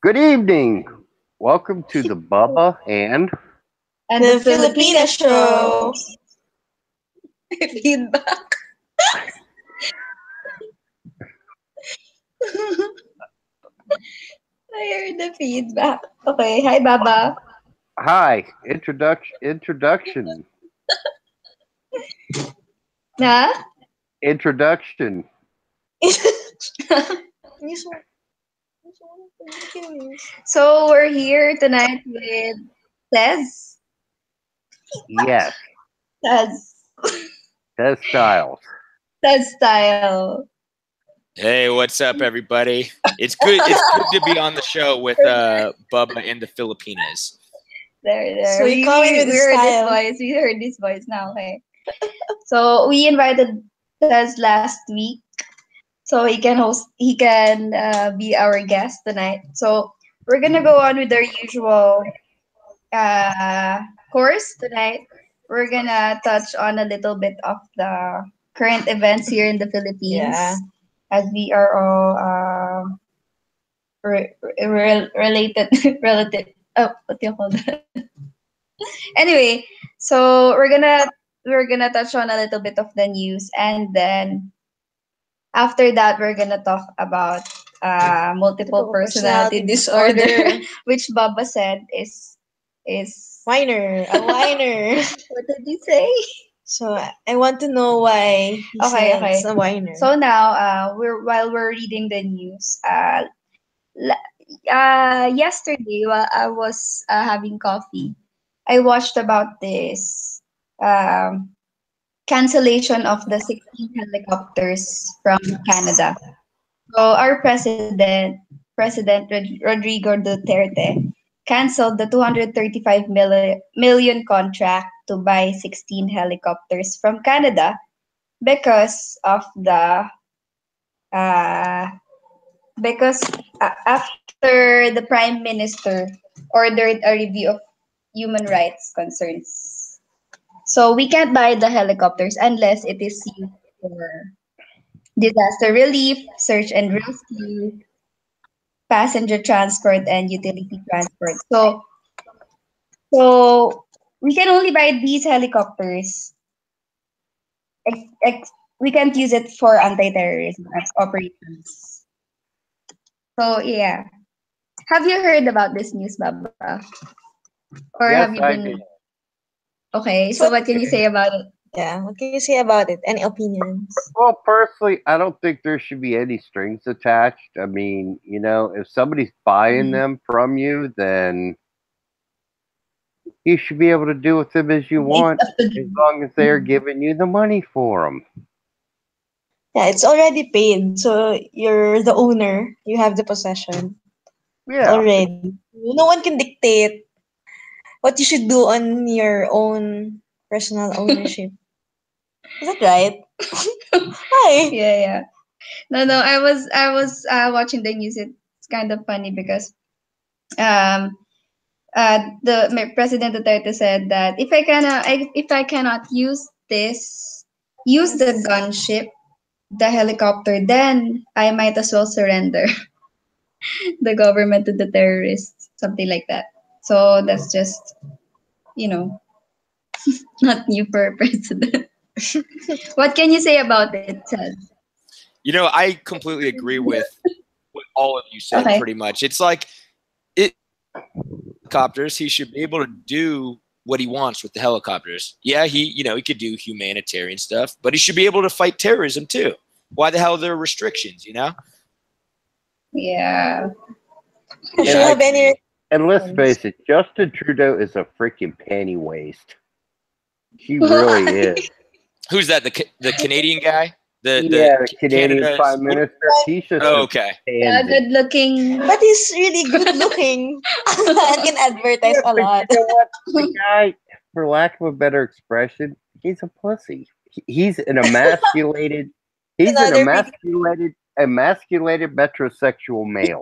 Good evening. Welcome to the Bubba and The the Filipina Filipina show. show. Feedback. I heard the feedback. Okay, hi Baba. Hi. Introduction. Na? Introduction. So we're here tonight with Sez. Yes. Sez. Sez Styles. Sez Style. Hey, what's up, everybody? It's good. It's good to be on the show with Bubba in the Filipinas. There. So you come in with we heard this style. voice. We heard this voice now. Okay. So we invited Sez last week, so he can host. He can be our guest tonight. So we're gonna go on with our usual uh, course tonight. We're gonna touch on a little bit of the current events here in the Philippines, Yeah. as we are all related, relative. Oh, what do you call that? Anyway, so we're gonna touch on a little bit of the news, and then after that, we're gonna talk about multiple Multiple personality personality disorder, disorder. which Baba said is Whiner. A whiner. what did you say? So I want to know why he Okay, said okay. it's a whiner. So now, while we're reading the news, yesterday while I was having coffee, I watched about this um, cancellation of the 16 helicopters from Canada. So our Rodrigo Duterte, canceled the 235 million contract to buy 16 helicopters from Canada because of the uh, because after the prime minister ordered a review of human rights concerns. So we can't buy the helicopters unless it is used for disaster relief, search and rescue, passenger transport, and utility transport. So we can only buy these helicopters. We can't use it for anti-terrorism operations. So yeah, have you heard about this news, Baba? Or have you Yes, I been did. okay? So So what can you say about it? yeah, what can you say about it? Any opinions? Well, personally, I don't think there should be any strings attached. I mean, if somebody's buying Mhm. them from you, then you should be able to do with them as you It's want, up to as them. long as they are Mhm. giving you the money for them. Yeah, it's already paid. So you're the owner. You have the possession Yeah. already. No one can dictate what you should do on your own personal ownership. Is that right? Why? Yeah. No. I was watching the news. It's kind of funny because um President Duterte said that if I cannot use the gunship, the helicopter, then I might as well surrender the government to the terrorists, something like that. So that's just you know not new for a president. What can you say about it, Ted? I completely agree with what all of you said. Okay. Pretty much, it's like helicopters. He should be able to do what he wants with the helicopters. Yeah, he could do humanitarian stuff, but he should be able to fight terrorism too. Why the hell are there restrictions? Yeah. Does she And Yeah, I have any agree. and let's restrictions? face it, Justin Trudeau is a freaking penny waste. He really Why? is. Who's that? The Canadian guy? The Yeah, the Canadian Canada's Prime what? Minister. He's just Oh, a okay. Yeah, pansy. good looking. But he's really good looking and can advertise Yeah, a but lot. you know what? The guy, for lack of a better expression, he's a pussy. He's an emasculated. He's an Another pretty. emasculated metrosexual male.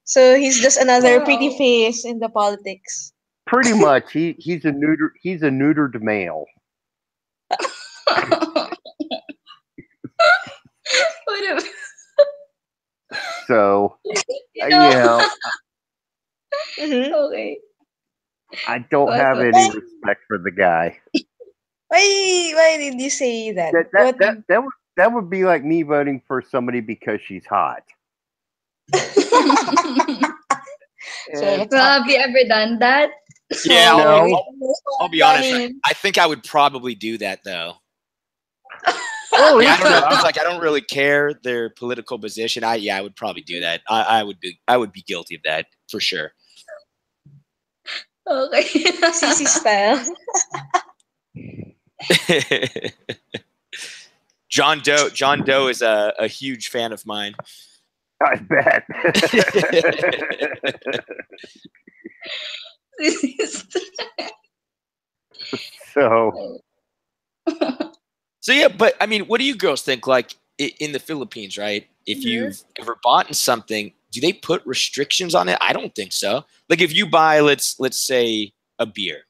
So he's just another pretty Wow. face in the politics. Pretty much, he's a neutered male. What a- So, You you know? know, Mhm. Okay. I don't What? have any respect for the guy. Why did you say that? That that What? that that would that would be like me voting for somebody because she's hot. So And let's Well, have you ever done that? Yeah, No. I'll be honest. I think I would probably do that though. oh Yeah, I don't know. yeah, It's like I don't really care their political position. I would probably do that. I would be guilty of that for sure. Okay. CC style. John Doe is a huge fan of mine. I bet. So So yeah, but I mean, what do you girls think? Like in the Philippines, right? If you've ever bought something, do they put restrictions on it? I don't think so. Like if you buy, let's say a beer,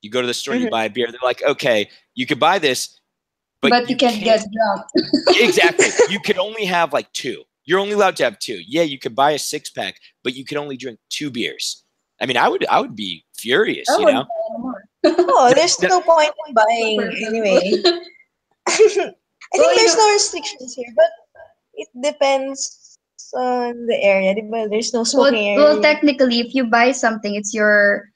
you go to the store and you Mhm. buy a beer. They're like, okay, you could buy this, but But you can't get drunk. exactly. You could only have like two. You're only allowed to have two. Yeah, you could buy a 6-pack, but you could only drink 2 beers. I mean, I would be furious, I you wouldn't know. buy anymore. Oh, there's No, no point in buying Person. anyway. I Well, think you there's know, no restrictions here, but it depends on the area. Diba? There's no smoking well, area. technically, if you buy something, it's your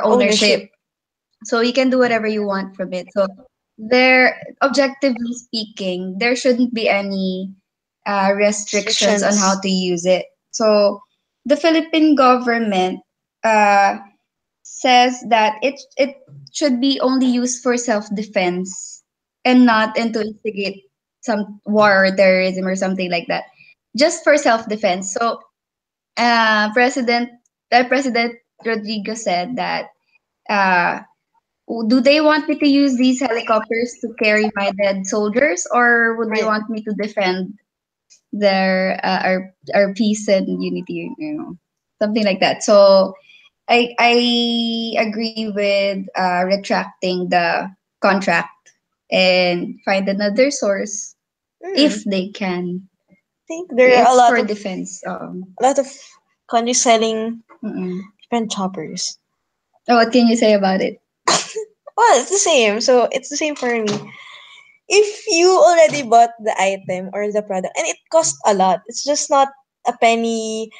ownership. So you can do whatever you want from it. So there, objectively speaking, there shouldn't be any restrictions on how Restrictions. to use it. So the Philippine government uh, says that it should be only used for self-defense and not and to instigate some war or terrorism or something like that. Just for self-defense. So President Rodrigo said that uh, do they want me to use these helicopters to carry my dead soldiers, or would they Right. want me to defend their our peace and unity? Something like that. So I agree with retracting the contract and find another source Hmm. if they can. I think there are It's for defense. a lot of countries selling Mm-mm. different choppers. Oh, what can you say about it? Well, it's the same. So it's the same for me. If you already bought the item or the product and it costs a lot, it's just not a penny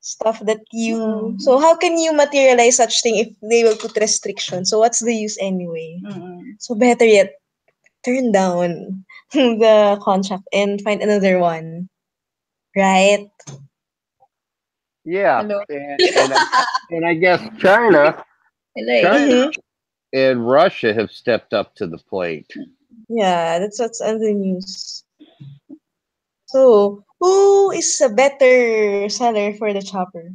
stuff that you. Mm. So how can you materialize such thing if they will put restrictions? So what's the use anyway? Mm-mm. So better yet, turn down the contract and find another one. Right? yeah, Hello. and I guess China Hello. Mm-hmm. and Russia have stepped up to the plate. Yeah, that's what's on the news. So, who is a better seller for the chopper?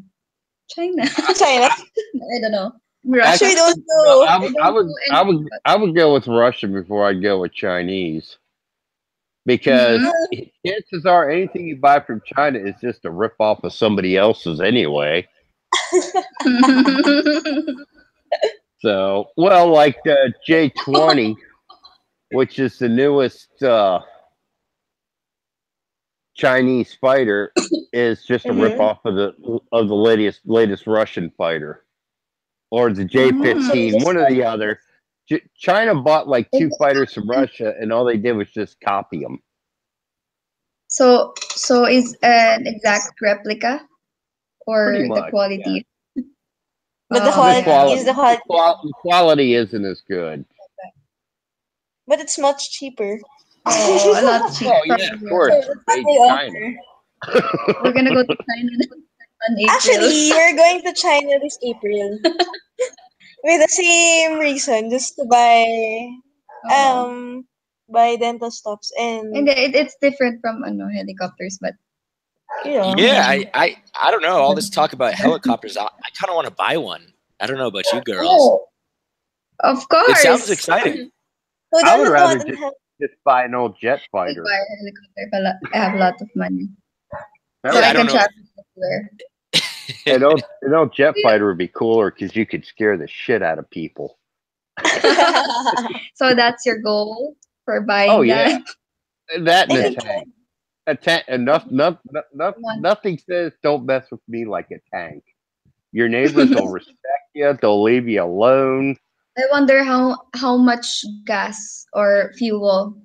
China. China? I don't know. Actually, Russia. we don't No, know. I I would, I don't would, know I anything would, I would go with Russia before I'd go with Chinese because Mhm. chances are anything you buy from China is just a rip off of somebody else's anyway. So, well, like the J20, which is the newest Chinese fighter, is just a rip Mm-hmm. off of the latest Russian fighter, or the So Mhm. you J15, just one or the other. China bought like Is 2 it fighters from Russia, and all they did was just copy them. so is an exact replica Pretty or the much, yeah. quality? but the Oh The quality yeah. is the quality, quality, the quality isn't as good. but it's much cheaper. Oh, a lot cheap Well, yeah, of probably. course, So it's that's what made they in China. offer. We're gonna go to China on April. Actually, we're going to China this April with the same reason, just to Oh. buy dental stuffs And and it's different from helicopters, but Yeah, mm, I don't know. All this talk about helicopters, I kind of want to buy one. I don't know about you girls. oh, of It sounds course. exciting. who I would doesn't rather want to have just buy an old jet I would fighter. buy a helicopter if I have a lot of money, That so Yeah, would I I don't can be know. travel everywhere. an old jet fighter would be cooler because you could scare the shit out of people. So that's your goal for Oh buying yeah, that. that I and a think tank. A tank. Nothing says don't mess with me like a tank. Your neighbors will respect you. They'll leave you alone. I wonder how much gas or fuel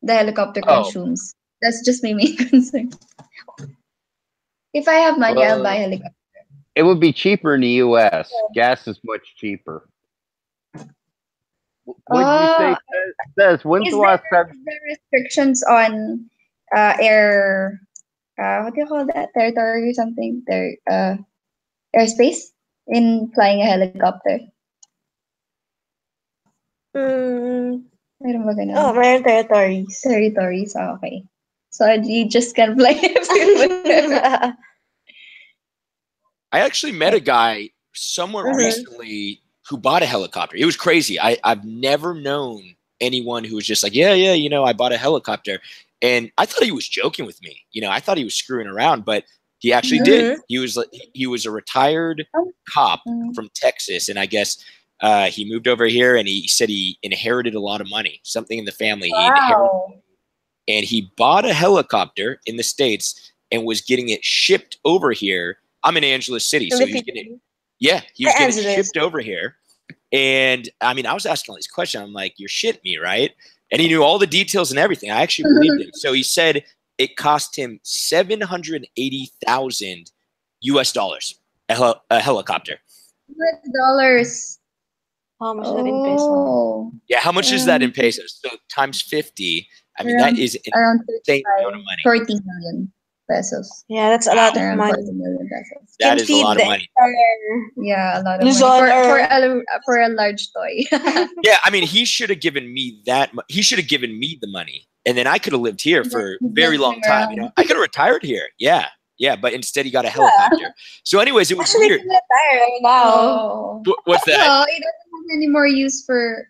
the helicopter Oh, consumes. That's just my main concern. If I have money, I'll buy well, a helicopter. it would be cheaper in the U.S. Gas is much cheaper. What did you Oh, say? Says when's the last time? is there restrictions on air what do you call that? Territory or something? Airspace in flying a helicopter. Mm, Meron ba oh, ganun? Mayan territories. Territories, okay. So you just can fly everywhere. I actually met a guy somewhat recently who bought a helicopter. It was crazy. I've never known anyone who was just like, yeah, I bought a helicopter. And I thought he was joking with me. I thought he was screwing around, but he actually did. He was a retired cop from Texas, and I guess he moved over here, and he said he inherited a lot of money, something in the family. He inherited, and he bought a helicopter in the States and was getting it shipped over here. I'm in Angeles City, so he's getting it shipped over here. And I mean, I was asking all these questions. I'm like, "You're shitting me, right?" And he knew all the details and everything. I actually believed him. So he said it cost him $780,000 US a helicopter. $US. How much is that in pesos? Yeah, how much is that in pesos? So times 50. I mean, that is an around insane amount of money. 40 million pesos. Yeah, that's a lot of Around money. 40 million pesos. That is a lot of money. Yeah, a lot of Luzon money for a large toy. Yeah, I mean, he should have given me that. He should have given me the money, and then I could have lived here for a very long time. I could have retired here. Yeah. But instead he got a helicopter. So, anyways, it was Actually, weird. he's retired now. What's that? No, he doesn't have any more use for.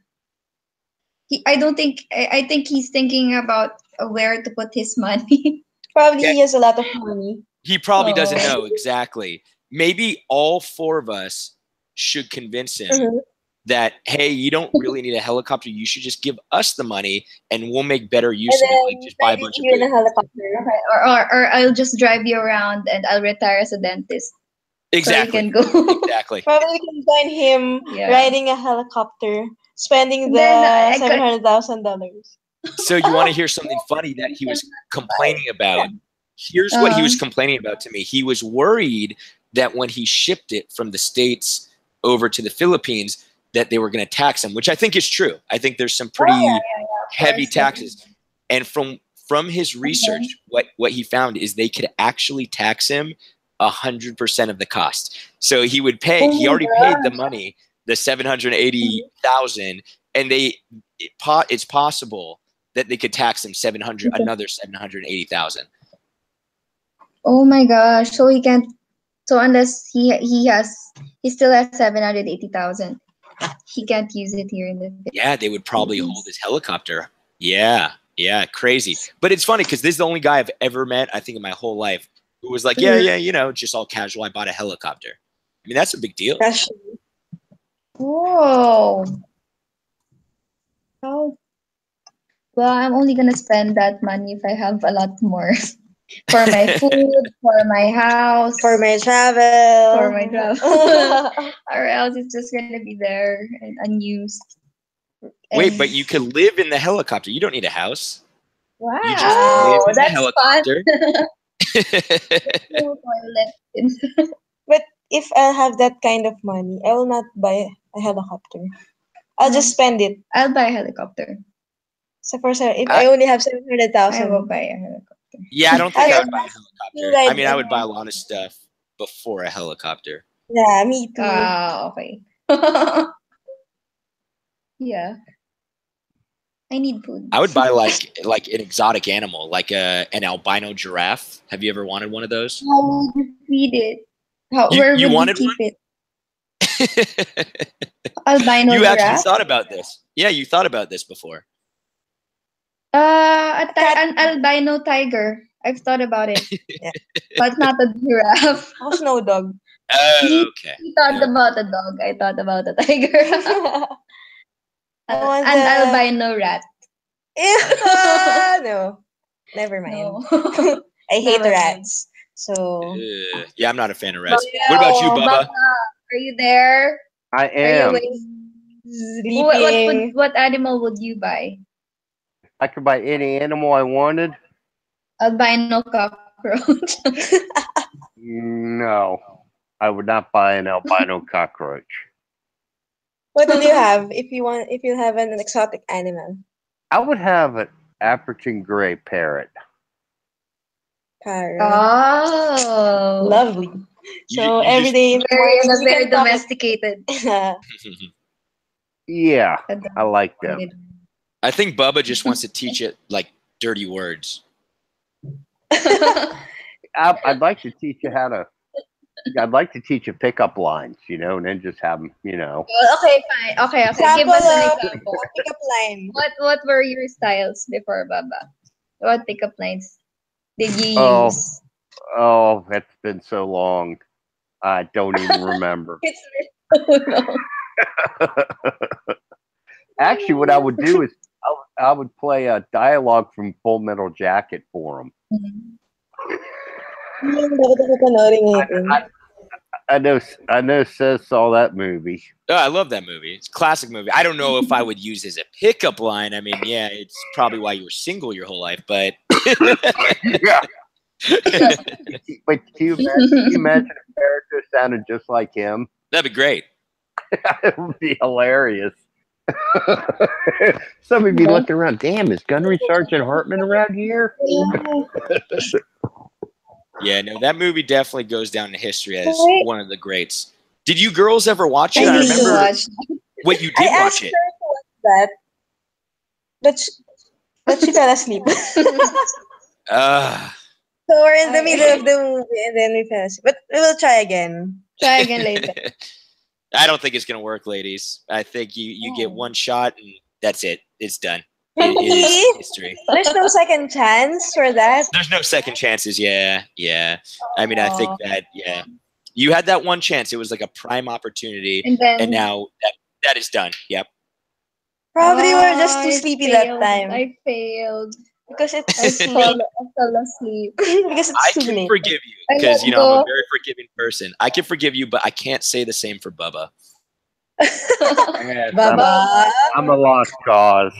I don't think. I think he's thinking about where to put his money. Probably he has a lot of money. He probably doesn't know exactly. Maybe all four of us should convince him that, hey, you don't really need a helicopter. You should just give us the money, and we'll make better use of it. Like just buy a bunch of in a helicopter. Or I'll just drive you around and I'll retire as a dentist. Exactly. So you can go. Exactly. Probably we can join him riding a helicopter, spending the $700,000. So you want to hear something funny that he was complaining about? Here's what he was complaining about to me. He was worried that when he shipped it from the States over to the Philippines, that they were going to tax him, which I think is true. I think there's some pretty heavy taxes. And from his research, what he found is they could actually tax him 100% of the cost. So he would pay. He already paid the money, the 780,000, and it's possible that they could tax him another 780,000. Oh my gosh! So he can't. So unless he still has 780,000, he can't use it here in the Philippines. Yeah, they would probably hold his helicopter. Yeah, crazy. But it's funny because this is the only guy I've ever met, I think, in my whole life who was like, yeah, just all casual. I bought a helicopter. I mean, that's a big deal. Whoa. Oh. Well, I'm only gonna spend that money if I have a lot more. For my food, for my house, for my travel, or else it's just gonna be there and unused. Wait, but you could live in the helicopter. You don't need a house. Wow, you just live in the helicopter. But if I have that kind of money, I will not buy a helicopter. I'll just spend it. I'll buy a helicopter. So if I only have 700,000, I will buy a helicopter. Yeah, I don't think I would buy a helicopter. I mean, I would buy a lot of stuff before a helicopter. Yeah, me too. Okay. Yeah. I need food. I would buy like an exotic animal, like an albino giraffe. Have you ever wanted one of those? How would you feed it? Where would you keep it? Albino you giraffe? actually thought about this. Yeah, you thought about this before. An albino tiger. I've thought about it, but not a giraffe. Oh, snow dog. Okay. He thought about a dog. I thought about a tiger. An albino rat. No. Never mind. No. I hate Never mind. rats. So Yeah, I'm not a fan of rats. What about you, Bubba? Are you there? I Are you am. waiting? sleeping. What animal would you buy? I could buy any animal I wanted. Albino cockroach. No, I would not buy an albino cockroach. What will you have if you want? If you have an exotic animal? I would have an African gray parrot. Parrot. Oh, Lovely. So You every just- day in the morning, we very can talk. domesticated. Yeah, I like them. I think Bubba just wants to teach it like dirty words. I'd like to teach you how to. I'd like to teach you pickup lines, and then just have them, Well, okay, fine. Okay. Give Example us an of example. a pickup line. What were your styles before, Baba? What pickup lines did you Oh. use? Oh, that's been so long. I don't even remember. It's so long. Actually, what I would do is I would play a dialogue from Full Metal Jacket for them. I know. Sez saw that movie. Oh, I love that movie. It's a classic movie. I don't know if I would use it as a pickup line. I mean, yeah, it's probably why you were single your whole life, but Yeah. But can you imagine a character sounded just like him? that'd be great. It would be hilarious. Some of you looking around. Damn, is Gunnery Sergeant Hartman around here? Yeah, no, that movie definitely goes down in history as one of the greats. Did you girls ever watch it? I remember what you did watch it. Her to watch that, but she fell asleep. So we're in the middle of the movie and then we fell asleep. But we will try again. Try again later. I don't think it's gonna work, ladies. I think you get one shot and that's it. It's done. It is history. There's no second chance for that. There's no second chances. Yeah. I mean, I think that you had that one chance. It was like a prime opportunity, and now that is done. Yep. Probably we're just too sleepy that time. I failed. Because it's I fell asleep. because it's I too can late. forgive you because I'm a very forgiving person. I can forgive you, but I can't say the same for Bubba. Yes, Baba. I'm a lost cause.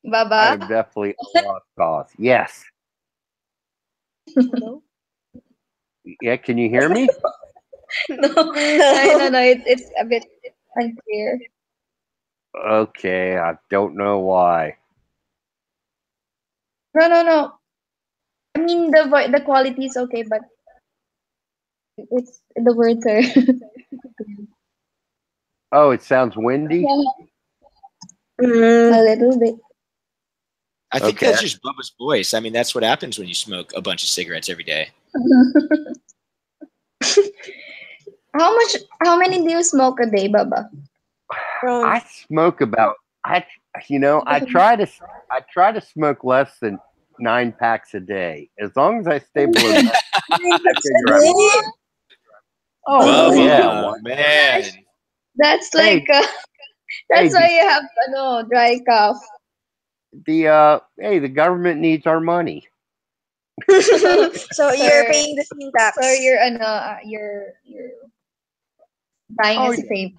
Baba. I'm definitely a lost cause. Yes. Hello? Yeah, can you hear me? No. It's a bit unclear. Okay, I don't know why. No. I mean the quality is okay, but it's the words are Oh, it sounds windy? a little bit. I think Okay. that's just Bubba's voice. I mean, that's what happens when you smoke a bunch of cigarettes every day. How many do you smoke a day, Baba? I smoke about I try to smoke less than 9 packs a day. As long as I stay below that, I figure I'm good. Oh Bubba, yeah, man. That's Hey. like that's why you have dry cough. The government needs our money. So you're paying the same tax. So you're buying us a favor.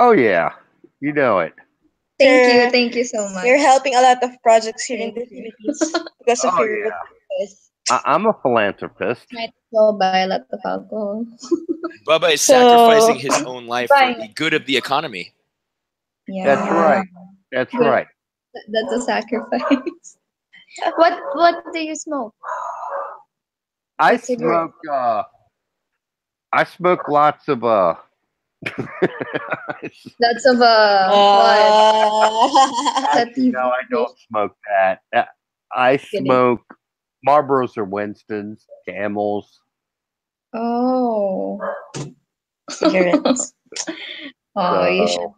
Oh yeah, you know it. Thank you so much. You're helping a lot of projects here in the Thank you. Philippines because of Oh, your yeah. business. I'm a philanthropist. Might as well buy a lot of alcohol. Bubba is So- sacrificing his own life for Fine. the good of the economy. Yeah, That's right. That's Good. right. That's a sacrifice. What do you smoke? I What's in your- smoke lots of Lots of No, I don't smoke that. I smoke Marlboros or Winstons, Camels. Oh. Cigarettes. You should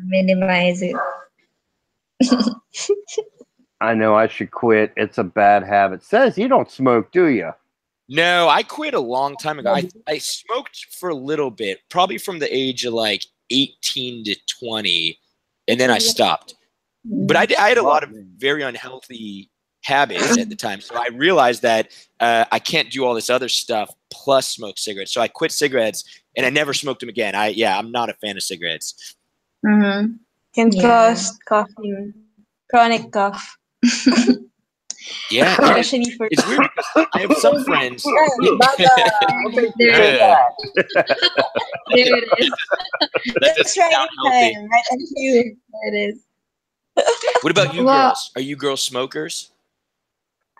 minimize it. I know I should quit. It's a bad habit. Says you don't smoke, do you? No, I quit a long time ago. I smoked for a little bit, probably from the age of like 18 to 20, and then I stopped. But I had a lot of very unhealthy habits at the time. So I realized that I can't do all this other stuff plus smoke cigarettes. So I quit cigarettes and I never smoked them again. I'm not a fan of cigarettes. Mm-hmm. Can cause coughing, chronic cough. Yeah, Especially for it's weird because I have some friends. There it is. That's right sound in healthy. time, right? And you. There it is. What about you Well, girls? Are you girls smokers?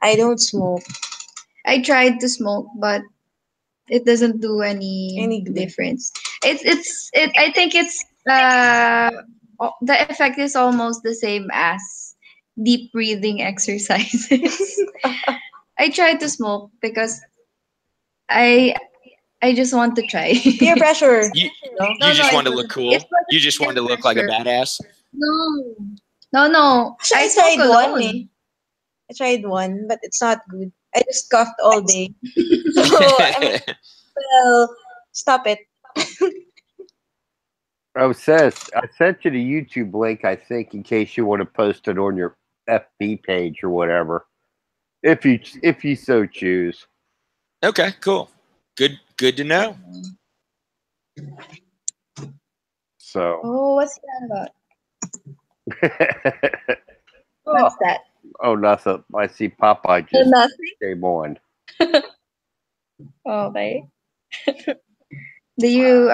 I don't smoke. I tried to smoke, but it doesn't do any good. difference. I think it's the effect is almost the same as deep breathing exercises. I tried to smoke because I I just want to try. Peer pressure. You No, just it want to look wasn't. cool. It wasn't You just want to peer look like a pressure. badass. No. Actually, I I smoke tried one. alone. I tried one, but it's not good. I just coughed all day. So I mean, well, stop it. Oh, Sez, I sent you the YouTube link, I think, in case you want to post it on your FB page or whatever, if you so choose. Okay, cool. Good to know. So, Oh, what's that about? What's that? oh, nothing. I see Popeye just Nothing. came on. Okay. Do you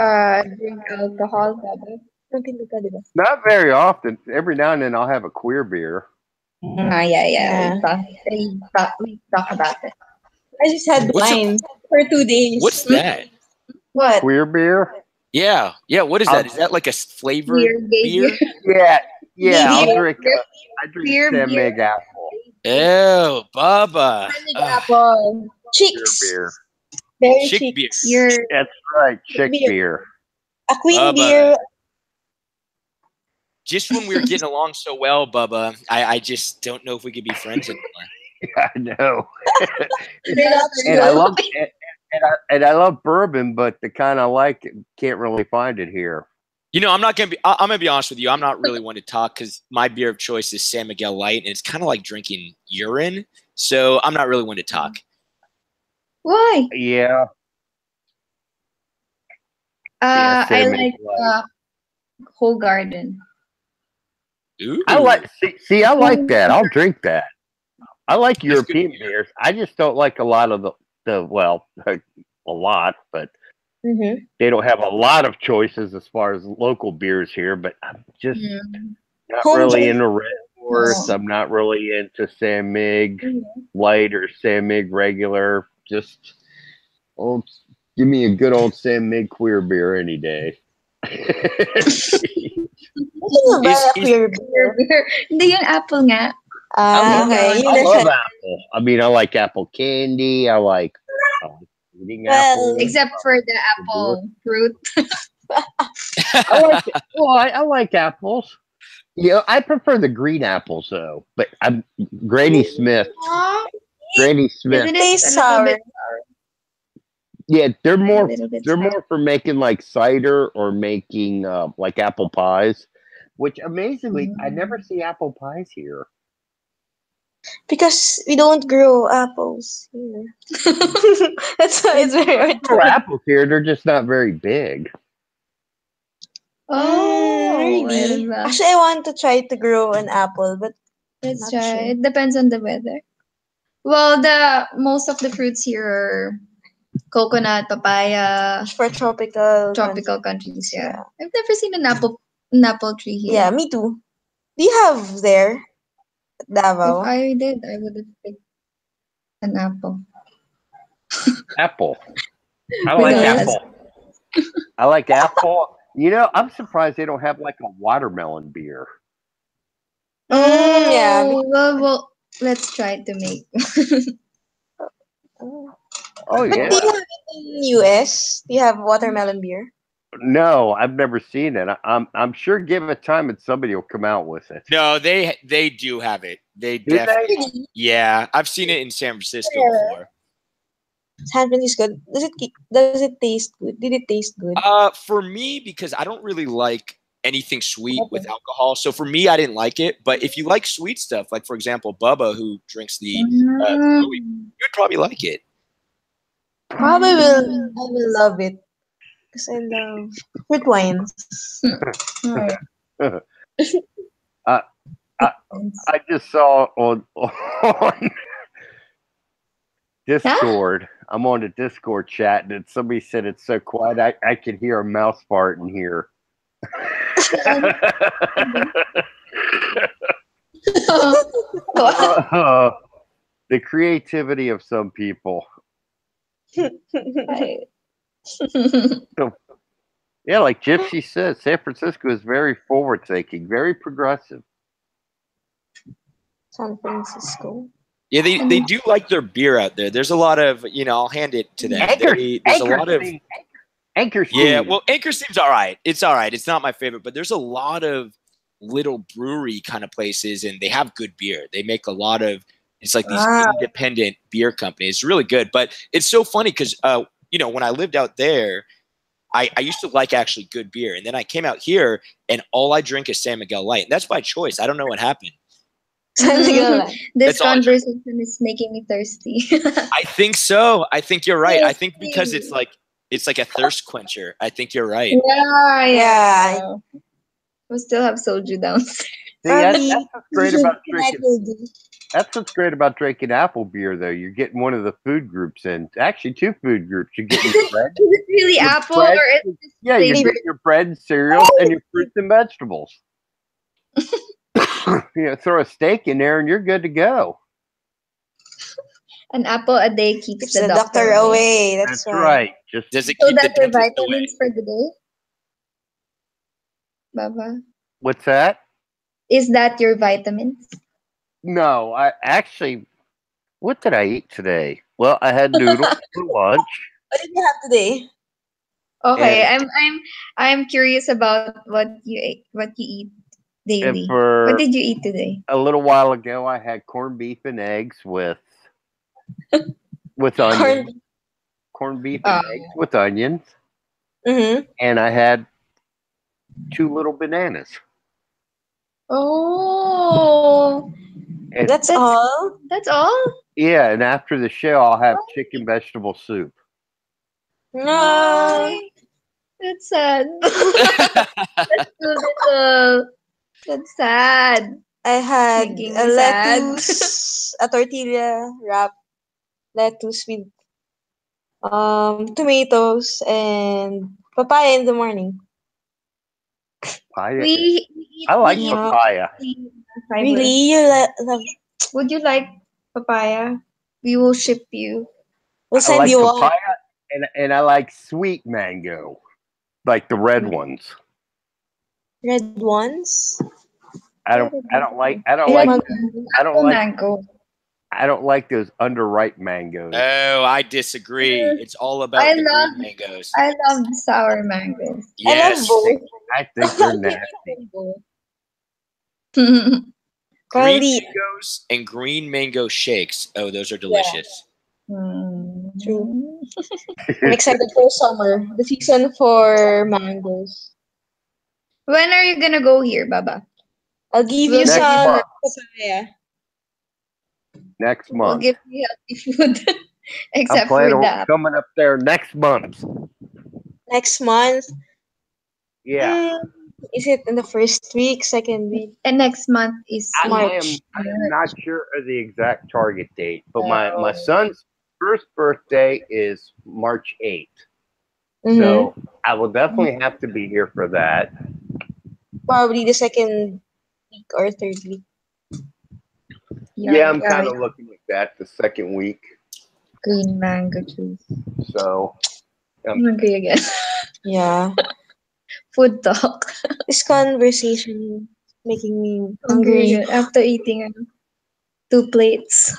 drink alcohol, Bubba? Not very often. Every now and then I'll have a queer beer. Yeah. We talk about it. I just had What's a- wine for 2 days. What's that? What? Queer beer? Yeah. What is that? Is that like a flavored Gay beer? Yeah. I'll Beer. drink. I drink Queer San beer. Mig apple Oh, Bubba. Apple. Chicks. beer. Very Chick beer. chicks. You're That's right, chick Beer. beer. A queen Bubba. beer. Just when we were getting along so well, Bubba, I just don't know if we could be friends anymore. I know. Straight up And I slow. love and I love bourbon, but the kind I like can't really find it here. You know, I'm gonna be honest with you. I'm not really one to talk because my beer of choice is San Miguel Light, and it's kind of like drinking urine. So I'm not really one to talk. why? Yeah. I San like Mig Light. Whole Garden. Ooh. I like see I like that. I'll drink that. I like That's good European beer. beers. I just don't like a lot of the well, a lot, but Mm-hmm. they don't have a lot of choices as far as local beers here. But I'm just not Home really drink. into Red Horse. I'm not really into San Mig Light or San Mig regular. Just give me a good old San Mig queer beer any day. Buy a queer beer. Hindi yung apple nga. Okay. Yun I na love siya. apple. I mean, I like apple candy. I like eating Well, apple. Except for the apple fruit. I like apples. I prefer the green apples though. But I'm Granny Smith. Granny Smith. Isn't it Tastes a little sour. bit Yeah, they're a more little bit they're sour? more for making like cider or making like apple pies. Which amazingly, I never see apple pies here. Because we don't grow apples here. That's why it's very hard For to apples here, they're just not very big. Oh, really? well, Actually, I want to try to grow an apple, but let's not try. sure. It depends on the weather. Well, the most of the fruits here are coconut, papaya, for tropical countries. Yeah, Yeah. I've never seen an apple tree here. Yeah, me too. Do you have there at If Davao? I did, I would have picked an apple. Apple. I like Yes. apple. I like apple. I'm surprised they don't have like a watermelon beer. Yeah. Well, let's try to make. Oh. Oh But yeah. do you have it in US? Do you have watermelon beer? No, I've never seen it. I'm sure give it time and somebody will come out with it. No, they do have it. They Do definitely. Really? Yeah, I've seen it in San Francisco Where? before. San Francisco. Does it taste good? Did it taste good? For me, because I don't really like anything sweet with alcohol. So for me, I didn't like it. But if you like sweet stuff, like for example, Bubba, who drinks the you'd probably like it. Probably I will love it because I love fruit wines. I just saw on Discord. I'm on the Discord chat, and somebody said it's so quiet. I could hear a mouse fart in here. The creativity of some people. So, yeah, like Gypsy says, San Francisco is very forward thinking, very progressive. San Francisco. Yeah, they do like their beer out there. There's a lot of, I'll hand it to them. There's a lot of Anchor Steam. Yeah, well, Anchor Steam's all right. It's all right. It's not my favorite, but there's a lot of little brewery kind of places, and they have good beer. They make a lot of, it's like these independent beer companies. It's really good, but it's so funny because, when I lived out there, I used to like actually good beer, and then I came out here, and all I drink is San Miguel Light, and that's by choice. I don't know what happened. This conversation is making me thirsty. I think so. I think you're right. I think because it's like a thirst quencher. I think you're right. Yeah. We still have soju downstairs. That's what's great about drinking. That's what's great about drinking apple beer, though. You're getting one of the food groups in. Actually, 2 food groups. You're getting your bread. Is it really apple bread, or is it you're getting your bread and cereal and your fruits and vegetables. Throw a steak in there and you're good to go. An apple a day keeps the doctor away. That's right. Does it so keep that's the your dentist vitamins away? for the day? Baba? What's that? Is that your vitamins? No, I actually. What did I eat today? Well, I had noodles for lunch. What did you have today? Okay, I'm curious about what you ate. What you eat daily? What did you eat today? A little while ago, I had corned beef and eggs with onions. Corned beef and eggs with onions. Mm-hmm. And I had 2 little bananas. Oh, and that's all? That's all? Yeah, and after the show, I'll have chicken vegetable soup. No. That's sad. That's too little. That's sad. I had Making a me lettuce, a tortilla wrap, lettuce with tomatoes and papaya in the morning. Papaya. I like papaya. Really? You love? Would you like papaya? We will ship you. We'll send you papaya, and I like sweet mango, like the red ones. Red ones? I don't like those underripe mangoes. Oh, I disagree. It's all about the green mangoes. I love sour mangoes. Yes. I think they're nasty. Green mangoes and green mango shakes. Oh, those are delicious. True. I'm excited for summer, the season for mangoes. When are you gonna go here, Baba? I'll give you some papaya. Next month. We'll give you healthy food. Except for that. Coming up there next month. Next month? Yeah. Is it in the first week, second week? And next month is March. I am not sure of the exact target date, but my son's first birthday is March 8th. Mm-hmm. So I will definitely have to be here for that. Probably the second week or third week. Yeah, I'm kind of looking at that, the second week. Green mango juice. So I'm hungry again. Yeah. Food talk. This conversation making me hungry after eating 2 plates.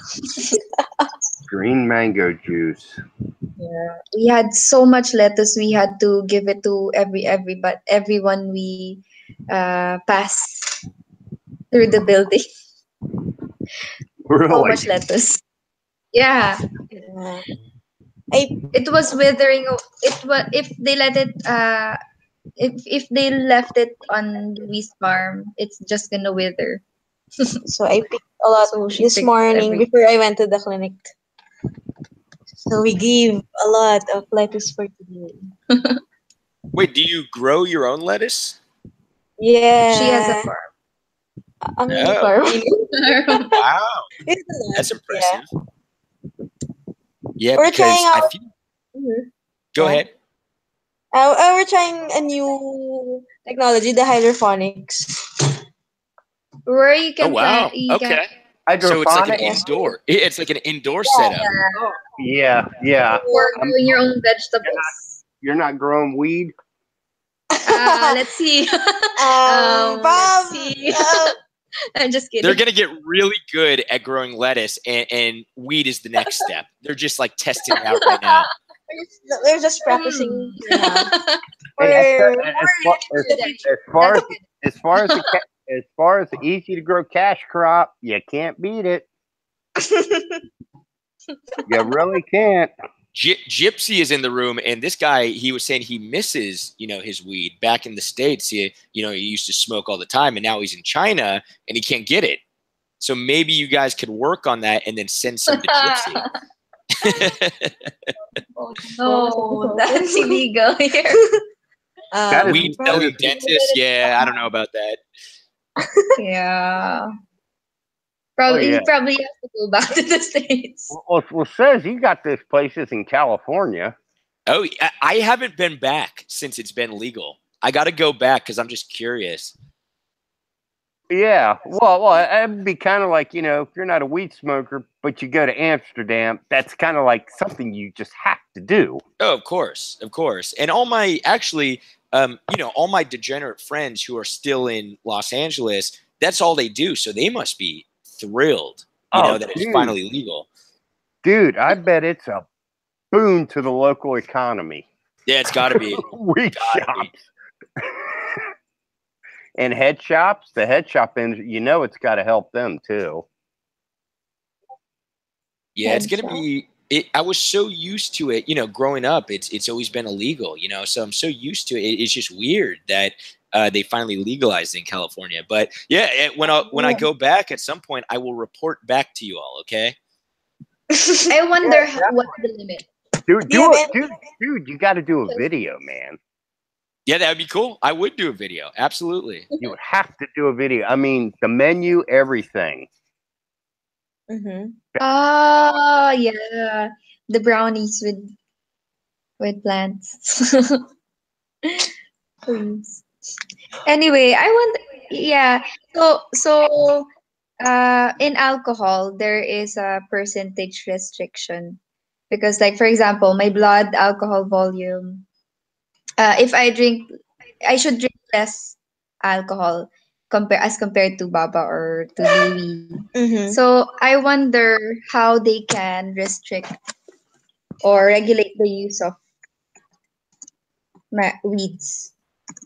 Green mango juice. Yeah, we had so much lettuce. We had to give it to everyone we pass through the building. Really? So much lettuce. Yeah. It was withering. It was if they let it If they left it on Louis' farm, it's just gonna wither. So I picked a lot So she this picked morning every. before I went to the clinic. So we gave a lot of lettuce for today. Wait, do you grow your own lettuce? Yeah. She has a farm. A mini Oh, farm. wow. It's a lot. That's Yeah. impressive. Yeah, We're because trying I out. feel. Go Yeah. ahead. We're trying a new technology, the hydroponics. Where you Oh, can wow. plant, you can. Okay. So it's like an Hydroponic? indoor. It's like an indoor Yeah. setup. Yeah, yeah. For I'm, growing your own vegetables. you're not growing weed? Let's see. Bob, Let's see. I'm just They're kidding. going to get really good at growing lettuce, and weed is the next step. They're just like testing it out right now. we're just practicing now. Hey, We're as far as the easy to grow cash crop, you can't beat it. You really can't. Gypsy is in the room, and this guy, he was saying he misses, his weed back in the States. He used to smoke all the time, and now he's in China, and he can't get it. So maybe you guys could work on that and then send some to Gypsy. Oh no, that's illegal here. Weed selling dentist? Yeah, I don't know about that. Yeah. Probably, yeah. he probably has to go back to the States. Well, Sez, you got those places in California. Oh, I haven't been back since it's been legal. I got to go back because I'm just curious. Yeah, well, it'd be kind of like, if you're not a weed smoker, but you go to Amsterdam, that's kind of like something you just have to do. Oh, of course. And all my, all my degenerate friends who are still in Los Angeles, that's all they do. So they must be thrilled, that it's finally legal. Dude, I bet it's a boon to the local economy. Yeah, it's got to be. Weed shops. And head shops, the head shop industry, it's got to help them too. Yeah, it's going to be. I was so used to it, growing up. It's always been illegal, so I'm so used to it. It's just weird that they finally legalized in California. But yeah, when I go back at some point, I will report back to you all. Okay. I wonder what's the limit. Dude, you got to do a video, man. Yeah, that would be cool. I would do a video. Absolutely. You would have to do a video. I mean, the menu, everything. Mm-hmm. Oh, yeah. The brownies with plants. Please. Anyway, I want, yeah. So in alcohol, there is a percentage restriction because, like, for example, my blood alcohol volume, if I should drink less alcohol compared to Baba or to Louis. Mm-hmm. So I wonder how they can restrict or regulate the use of weeds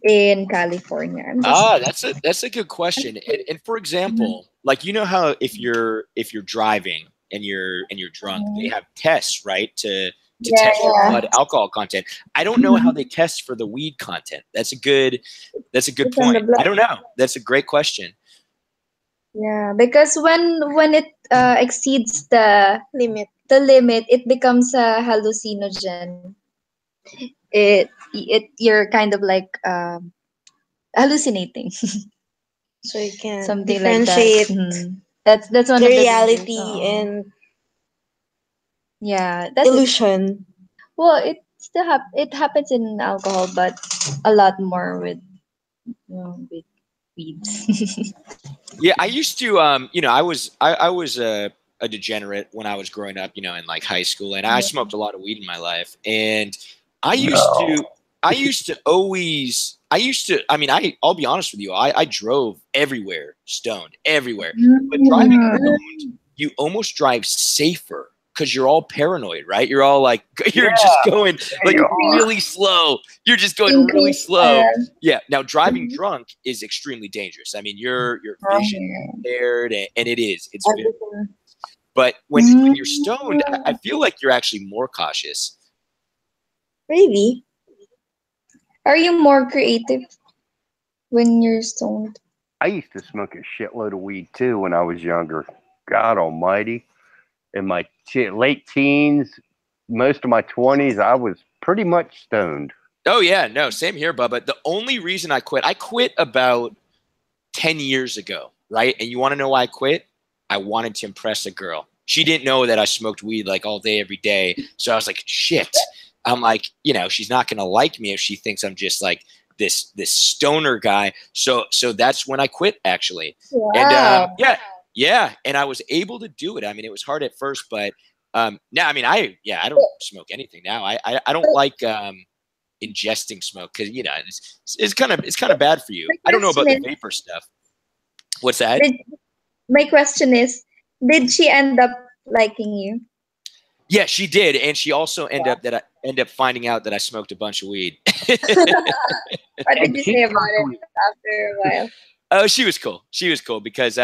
in California. That's a good question. And for example, like how if you're driving and you're drunk, they have tests, right, to test your blood alcohol content. I don't know how they test for the weed content. That's a good point. I don't know. That's a great question. Yeah, because when it exceeds the limit, it becomes a hallucinogen. You're kind of like hallucinating. So you can something differentiate like that. That's one the of the reality and that's illusion. Well, it happens in alcohol, but a lot more with weeds. Yeah, I used to I was a degenerate when I was growing up, in like high school, and I smoked a lot of weed in my life. And I'll be honest with you, I drove everywhere, stoned everywhere. But driving stoned, you almost drive safer because you're all paranoid, right? You're all like, you're just going like really slow. You're just going really slow. Yeah. Now driving drunk is extremely dangerous. I mean, your vision impaired, and it's very, but when you're stoned, I feel like you're actually more cautious. Really? Are you more creative when you're stoned? I used to smoke a shitload of weed too when I was younger. God Almighty! In my late teens, most of my 20s, I was pretty much stoned. Oh yeah, no, same here, Bubba. The only reason I quit about 10 years ago, right? And you want to know why I quit? I wanted to impress a girl. She didn't know that I smoked weed like all day, every day. So I was like, shit. I'm like, she's not going to like me if she thinks I'm just like this stoner guy. So that's when I quit, actually. Wow. And yeah. And I was able to do it. I mean, it was hard at first, but now, I mean, I don't smoke anything now. I don't like ingesting smoke because it's kind of bad for you. I don't know about the vapor stuff. What's that? My question is, did she end up liking you? Yeah, she did, and she also ended up finding out that I smoked a bunch of weed. What did you say about it after a while? Oh, she was cool. She was cool because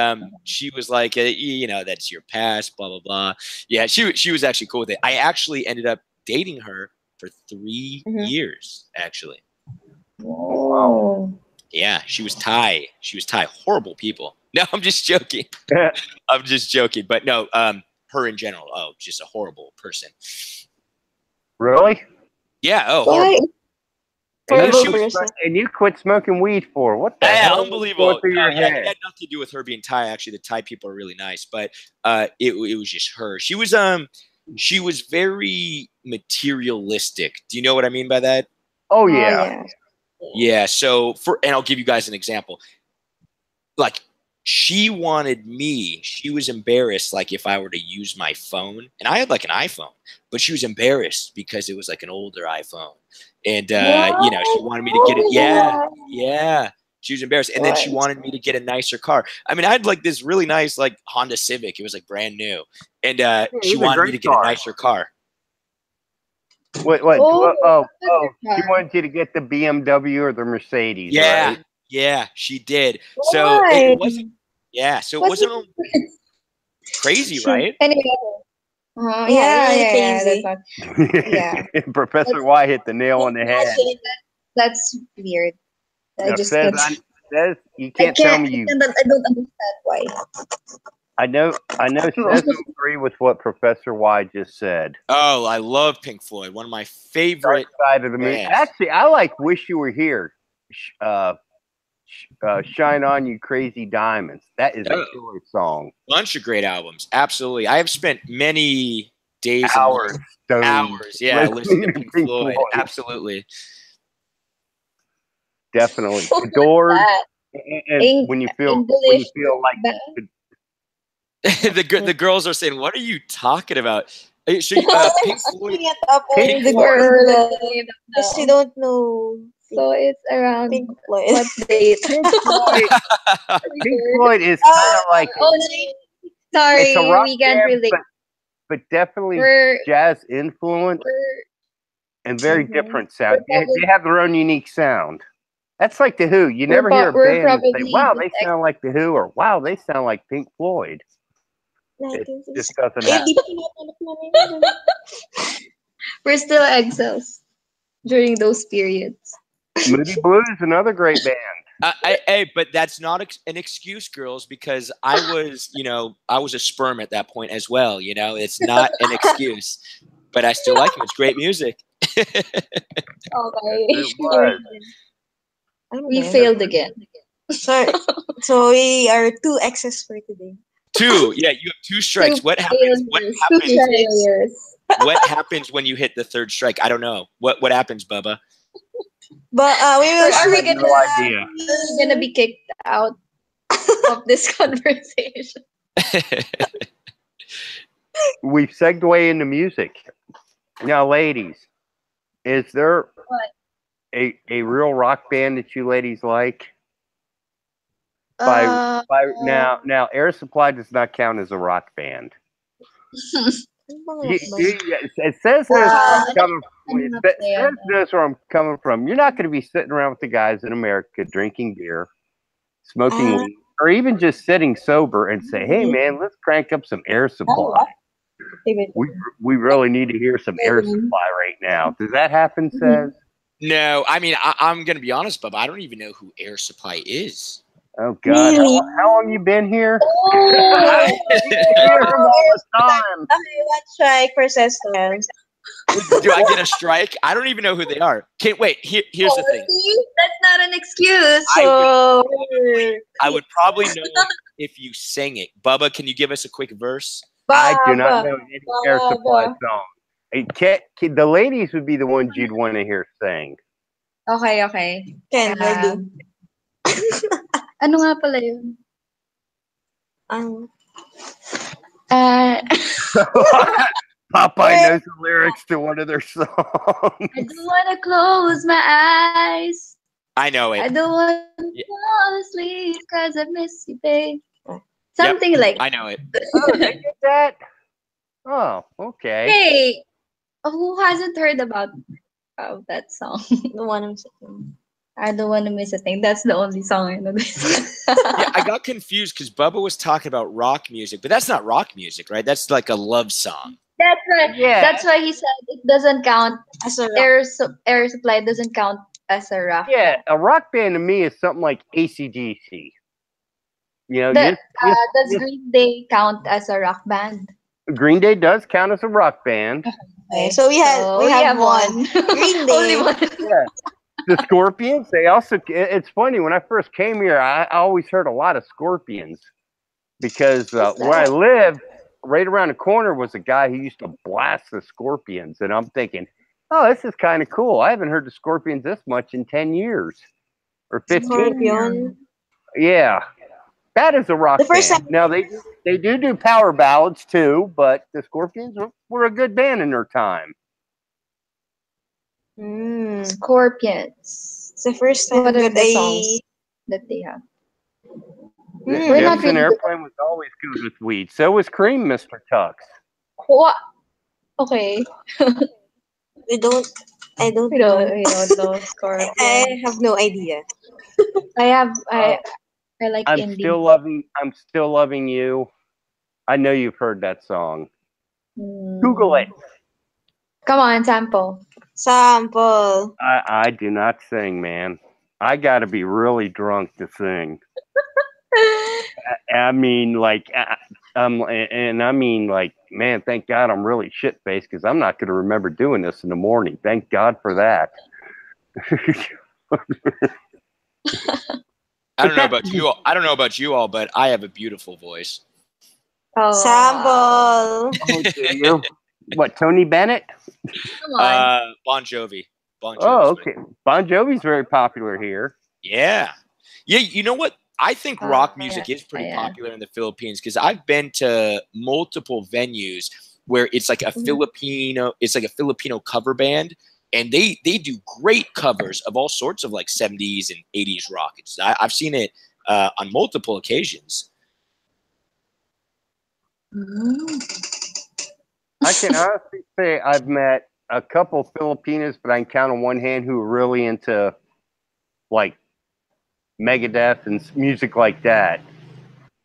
she was like, that's your past, blah blah blah. Yeah, she was actually cool with it. I actually ended up dating her for 3 years, actually. Oh. Yeah, she was Thai. Horrible people. No, I'm just joking. I'm just joking. But no, her in general. Oh, just a horrible person. Really? Yeah. Oh, horrible. And you quit smoking weed for what the hell? Unbelievable. It had nothing to do with her being Thai. Actually, the Thai people are really nice, but it was just her. She was very materialistic. Do you know what I mean by that? Oh yeah. Yeah. So and I'll give you guys an example. Like, she wanted me. She was embarrassed, like, if I were to use my phone, and I had like an iPhone, but she was embarrassed because it was like an older iPhone, and she wanted me to get it. Yeah. She was embarrassed, and then she wanted me to get a nicer car. I mean, I had like this really nice like Honda Civic. It was like brand new, and she wanted me to get a nicer car. What? Oh, she wanted you to get the BMW or the Mercedes. Yeah. Right? Yeah, she did. So it wasn't. Yeah, so it wasn't crazy, right? Anyway. Yeah. Professor Y hit the nail on the head. That's weird. Sez, you can't tell me you. I don't understand why. I know. Sez will agree with what Professor Y just said. Oh, I love Pink Floyd. One of my favorite. Dark Side of the Moon. Actually, I like "Wish You Were Here." Shine On You Crazy Diamonds. That is a killer song. Bunch of great albums. Absolutely. I have spent many days hours listening to Pink Floyd. Absolutely. Definitely. The Doors. And when you feel like the girls are saying, what are you talking about? So, Pink Floyd. Because you don't know. So it's around Pink Floyd. What date? Pink Floyd is kind of like sorry, it's a rock we can't relate. But definitely jazz influence and very different sound. They have their own unique sound. That's like the Who. You never hear a band say, "Wow, they sound like the Who," or "Wow, they sound like Pink Floyd." It just doesn't happen. We're still exiles during those periods. Moody Blues, another great band. But that's not an excuse, girls, because I was a sperm at that point as well. It's not an excuse, but I still like them. It's great music. We failed again. So we are 2 X's for today. 2, yeah, you have 2 strikes. What happens? What happens when you hit the 3rd strike? I don't know. What happens, Bubba? But are we gonna be kicked out of this conversation? We've segued into music. Now, ladies, is there a real rock band that you ladies like? Now, Air Supply does not count as a rock band. It says where I'm coming from. You're not going to be sitting around with the guys in America drinking beer, smoking weed, or even just sitting sober and say, "Hey, man, let's crank up some Air Supply." We really need to hear some Air Supply right now. Does that happen, Sez? No, I mean I'm gonna be honest, Bubba. I don't even know who Air Supply is. Oh God, how long you been here? Oh, You hear him all the time. okay, let's try for Sez Styles. Do I get a strike? I don't even know who they are. Can't wait. Here's the thing. See? That's not an excuse. I would probably know if you sang it. Bubba, can you give us a quick verse? I do not Bubba. know any Air Supply song. The ladies would be the ones you'd want to hear sing. Okay. Ken, will do. Ano nga pala yun? Popeye knows the lyrics to one of their songs. I don't want to close my eyes. I know it. I don't want to fall asleep because I miss you, babe. Something like I know it. Oh, they did that? Oh, okay. Hey, who hasn't heard about that song? The one I'm saying. I don't want to miss a thing. That's the only song I know. Yeah, I got confused because Bubba was talking about rock music, but that's not rock music, right? That's like a love song. That's right. Yeah. That's why he said it doesn't count. As a Air Supply doesn't count as a rock. Yeah, a rock band to me is something like AC/DC. You know, Does Green Day count as a rock band? Green Day does count as a rock band. Okay, so we have one. Green Day. Only one. Yeah. The Scorpions, they also, it's funny, when I first came here, I always heard a lot of Scorpions because where I lived, right around the corner was a guy who used to blast the Scorpions. And I'm thinking, oh, this is kind of cool. I haven't heard the Scorpions this much in 10 years or 15. Scorpion. Yeah. That is a rock The first band. time- Now, they do power ballads too, but the Scorpions were a good band in their time. Scorpions. It's the first time What are that the I songs that they have? We're not Jefferson really Airplane was always good with weed. So was Cream, Mr. Tux. What? Okay. I don't We know. don't know Scorpions. I have no idea. I like I'm indie. still loving you. I know you've heard that song. Google it. Come on, sample. Sample. I do not sing, man. I got to be really drunk to sing. I mean, like, man, thank God I'm really shit faced because I'm not going to remember doing this in the morning. Thank God for that. I don't know about you all. I don't know about you all, but I have a beautiful voice. Oh, Sample. Oh, do you? What, Tony Bennett? Come on. Bon Jovi. Bon Jovi's Oh, okay. Bon Jovi's very popular here. Yeah. You know what? I think rock music is pretty popular in the Philippines because I've been to multiple venues where it's like a Filipino cover band, and they do great covers of all sorts of like 70s and 80s rock. I've seen it on multiple occasions. I can honestly say I've met a couple Filipinos, but I can count on one hand who are really into like Megadeth and music like that.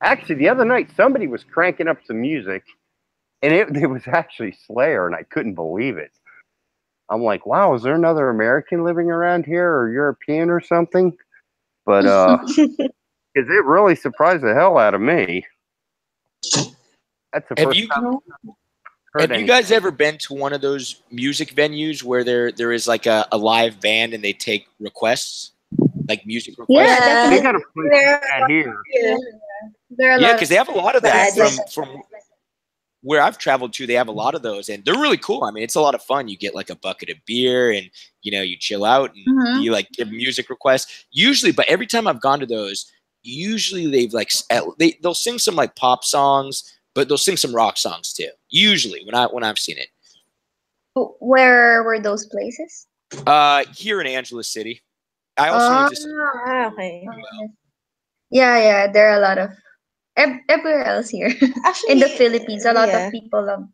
Actually, the other night somebody was cranking up some music, and it was actually Slayer, and I couldn't believe it. I'm like, wow, is there another American living around here or European or something? But because it really surprised the hell out of me. That's the first time. Have you guys ever been to one of those music venues where there is like a live band and they take requests, like music requests? Yeah, they got a place like that here. Yeah, because they have a lot of that from where I've traveled to. They have a lot of those, and they're really cool. I mean, it's a lot of fun. You get like a bucket of beer, and you chill out, and you like give music requests. Usually, but every time I've gone to those, usually they'll sing some like pop songs. But they'll sing some rock songs too. Usually, when I've seen it. Where were those places? Here in Angeles City. I also went to. Okay. Yeah. There are a lot of everywhere else here. Actually, in the Philippines, a lot of people love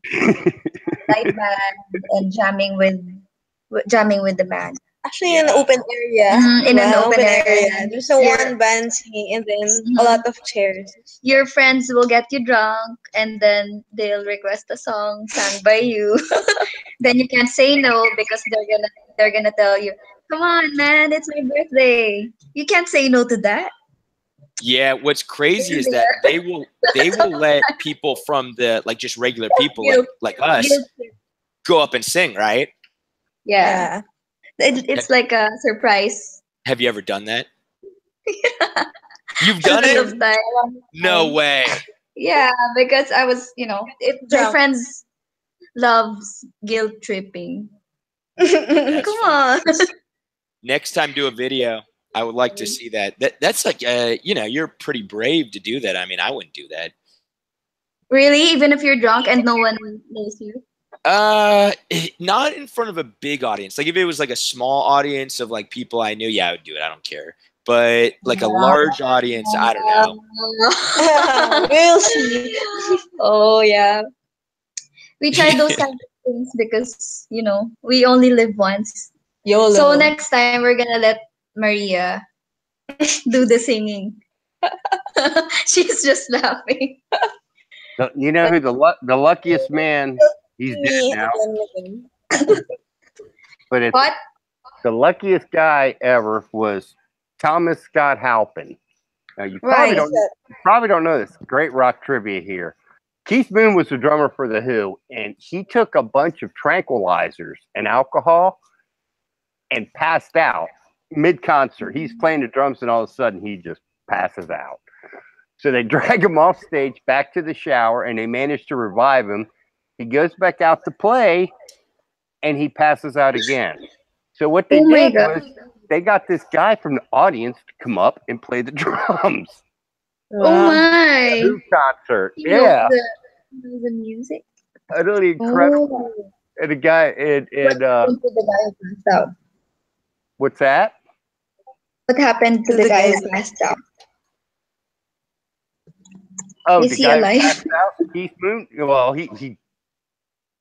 live band and jamming with the band. Actually, in an open area. In an open area. There's a one band singing and then a lot of chairs. Your friends will get you drunk and then they'll request a song sung by you. Then you can't say no because they're gonna tell you, "Come on, man, it's my birthday." You can't say no to that. Yeah, what's crazy is that they will let people from the like just regular people like us go up and sing, right? Yeah. It's like a surprise. Have you ever done that? You've done it? No way. Yeah, because I was, my friends loves guilt tripping. Come on. Next time, do a video. I would like to see that. That's like, you're pretty brave to do that. I mean, I wouldn't do that. Really? Even if you're drunk and no one knows you? Not in front of a big audience. Like if it was like a small audience of like people I knew, yeah, I would do it. I don't care. But like a large audience, I don't know. We'll see. Oh yeah. We tried those kind of things because, we only live once. YOLO. So next time we're gonna let Maria do the singing. She's just laughing. You know who the luckiest man? He's dead now. But What? The luckiest guy ever was Thomas Scott Halpin. Now you probably don't know this. Great rock trivia here. Keith Moon was the drummer for The Who, and he took a bunch of tranquilizers and alcohol and passed out mid-concert. He's playing the drums, and all of a sudden he just passes out. So they drag him off stage back to the shower, and they manage to revive him. He goes back out to play, and he passes out again. So what they did was they got this guy from the audience to come up and play the drums. Oh my! Who concert? You know the music. Utterly incredible. And the guy and the guy who passed out? What's that? What happened to the guy who passed out? Oh, is he alive? Passed out, Keith Moon. Well, he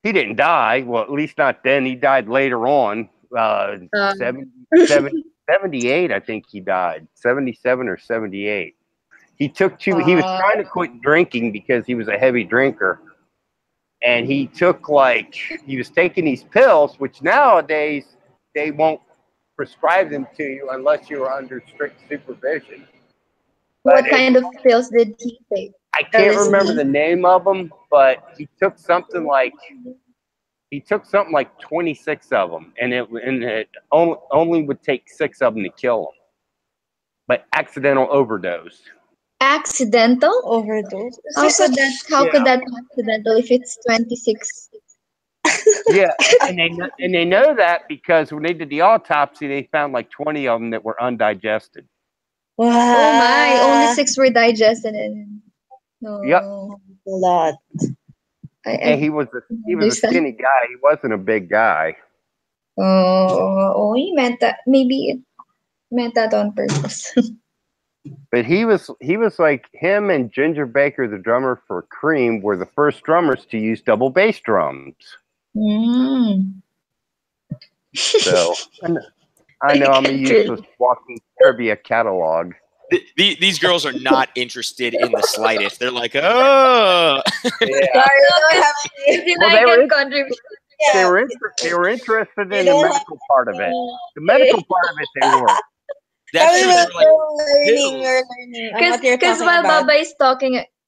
didn't die. Well, at least not then. He died later on. 78, I think he died. 77 or 78. He took two. He was trying to quit drinking because he was a heavy drinker, and he was taking these pills, which nowadays they won't prescribe them to you unless you are under strict supervision. What kind of pills did he take? I can't remember the name of them, but he took something like 26 of them, and it only would take 6 of them to kill him. But accidental overdose. Accidental overdose? How could that be accidental if it's 26? Yeah, and they know that because when they did the autopsy, they found like 20 of them that were undigested. Wow. Oh my! Only 6 were digested. No. Yep. A lot. And he was a skinny guy. He wasn't a big guy. Oh, he meant that. Maybe it meant that on purpose. But he was like him and Ginger Baker, the drummer for Cream, were the first drummers to use double bass drums. So I know I'm a useless walking trivia catalog. These girls are not interested in the slightest. They're like, oh. Yeah. They were interested in the medical part of it. The medical part of it, they were. That's true. Learning. Because while Bubba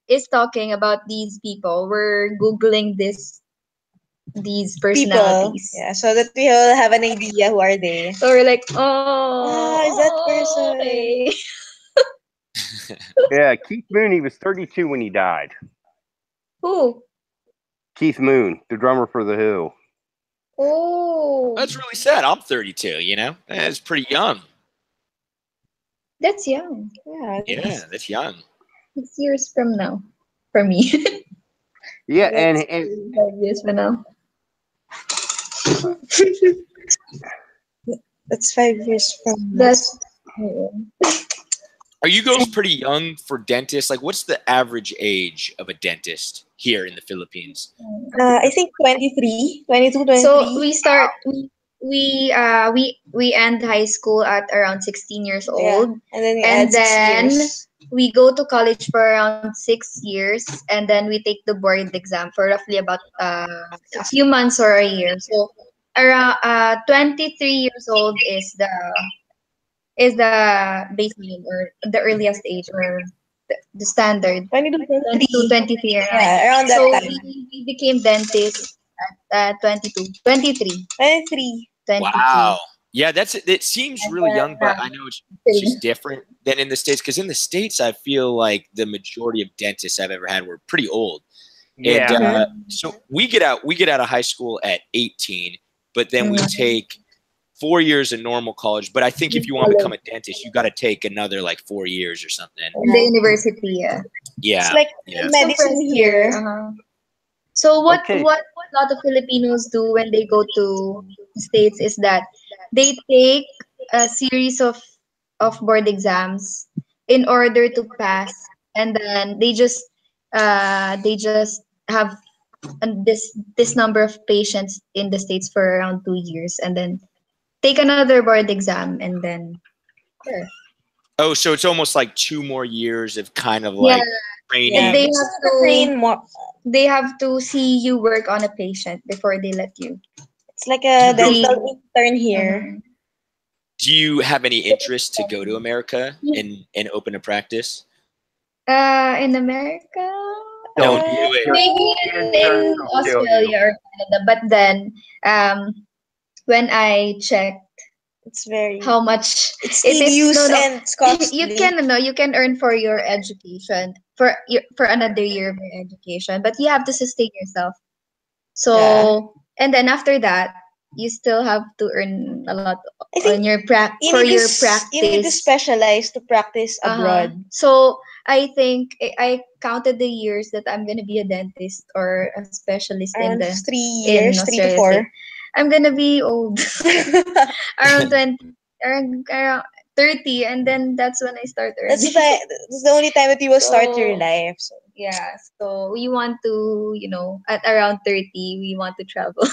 is talking about these people, we're googling these personalities. Yeah, so that we all have an idea who are they. So we're like, is that person? Okay. Yeah, Keith Moon, he was 32 when he died. Who? Keith Moon, the drummer for The Who. Oh. That's really sad. I'm 32, That's pretty young. That's young. Yeah, that's young. 6 years from now. For me. Yeah, and 5 years from now. That's 5 years from now. That's Are you girls pretty young for dentists? Like, what's the average age of a dentist here in the Philippines? I think 23, 22, 23. So we we end high school at around 16 years old, And then you and add 6 then years. we go to college for around 6 years, and then we take the board exam for roughly about a few months or a year. So around 23 years old is the baseline or the earliest age or the standard 22, 22 23. 23 around. Yeah, around that So time. we became dentists at 22 23 23. 23. Wow. Yeah, it seems And really then, young, but I know it's just different than in the States. Because in the States, I feel like the majority of dentists I've ever had were pretty old. Yeah. And so we get out of high school at 18, but then we take 4 years in normal college. But I think if you want to become a dentist, you got to take another like 4 years or something. in the university, yeah. Yeah. It's like Yeah. medicine here. So what Okay. what a lot of Filipinos do when they go to the States is that they take a series of board exams in order to pass, and then they just have this number of patients in the States for around 2 years, and then take another board exam, and then sure. Oh, so it's almost like 2 more years of kind of Yeah, like training. Yeah, they it's have like a train more. they have to see you work on a patient before they let you. It's like a Do you go- dental intern here. Mhm. Do you have any interest to go to America and open a practice? In America, Don't do it. maybe in Australia or Canada. But then, when I checked It's very. how much It's it is, tedious no, and it's costly. you can earn for your education for another year of your education, but you have to sustain yourself. So and then after that, you still have to earn a lot I think on your you for need your you need to practice. specialize to practice abroad. So I think I counted the years that I'm gonna be a dentist or a specialist Around in 3 in years, 3 to Australia. 4. I'm gonna be old, around 20, around 30, and then that's when I start earning. That's the only time that you will start your So, life. So. Yeah, so we want to, at around 30, we want to travel.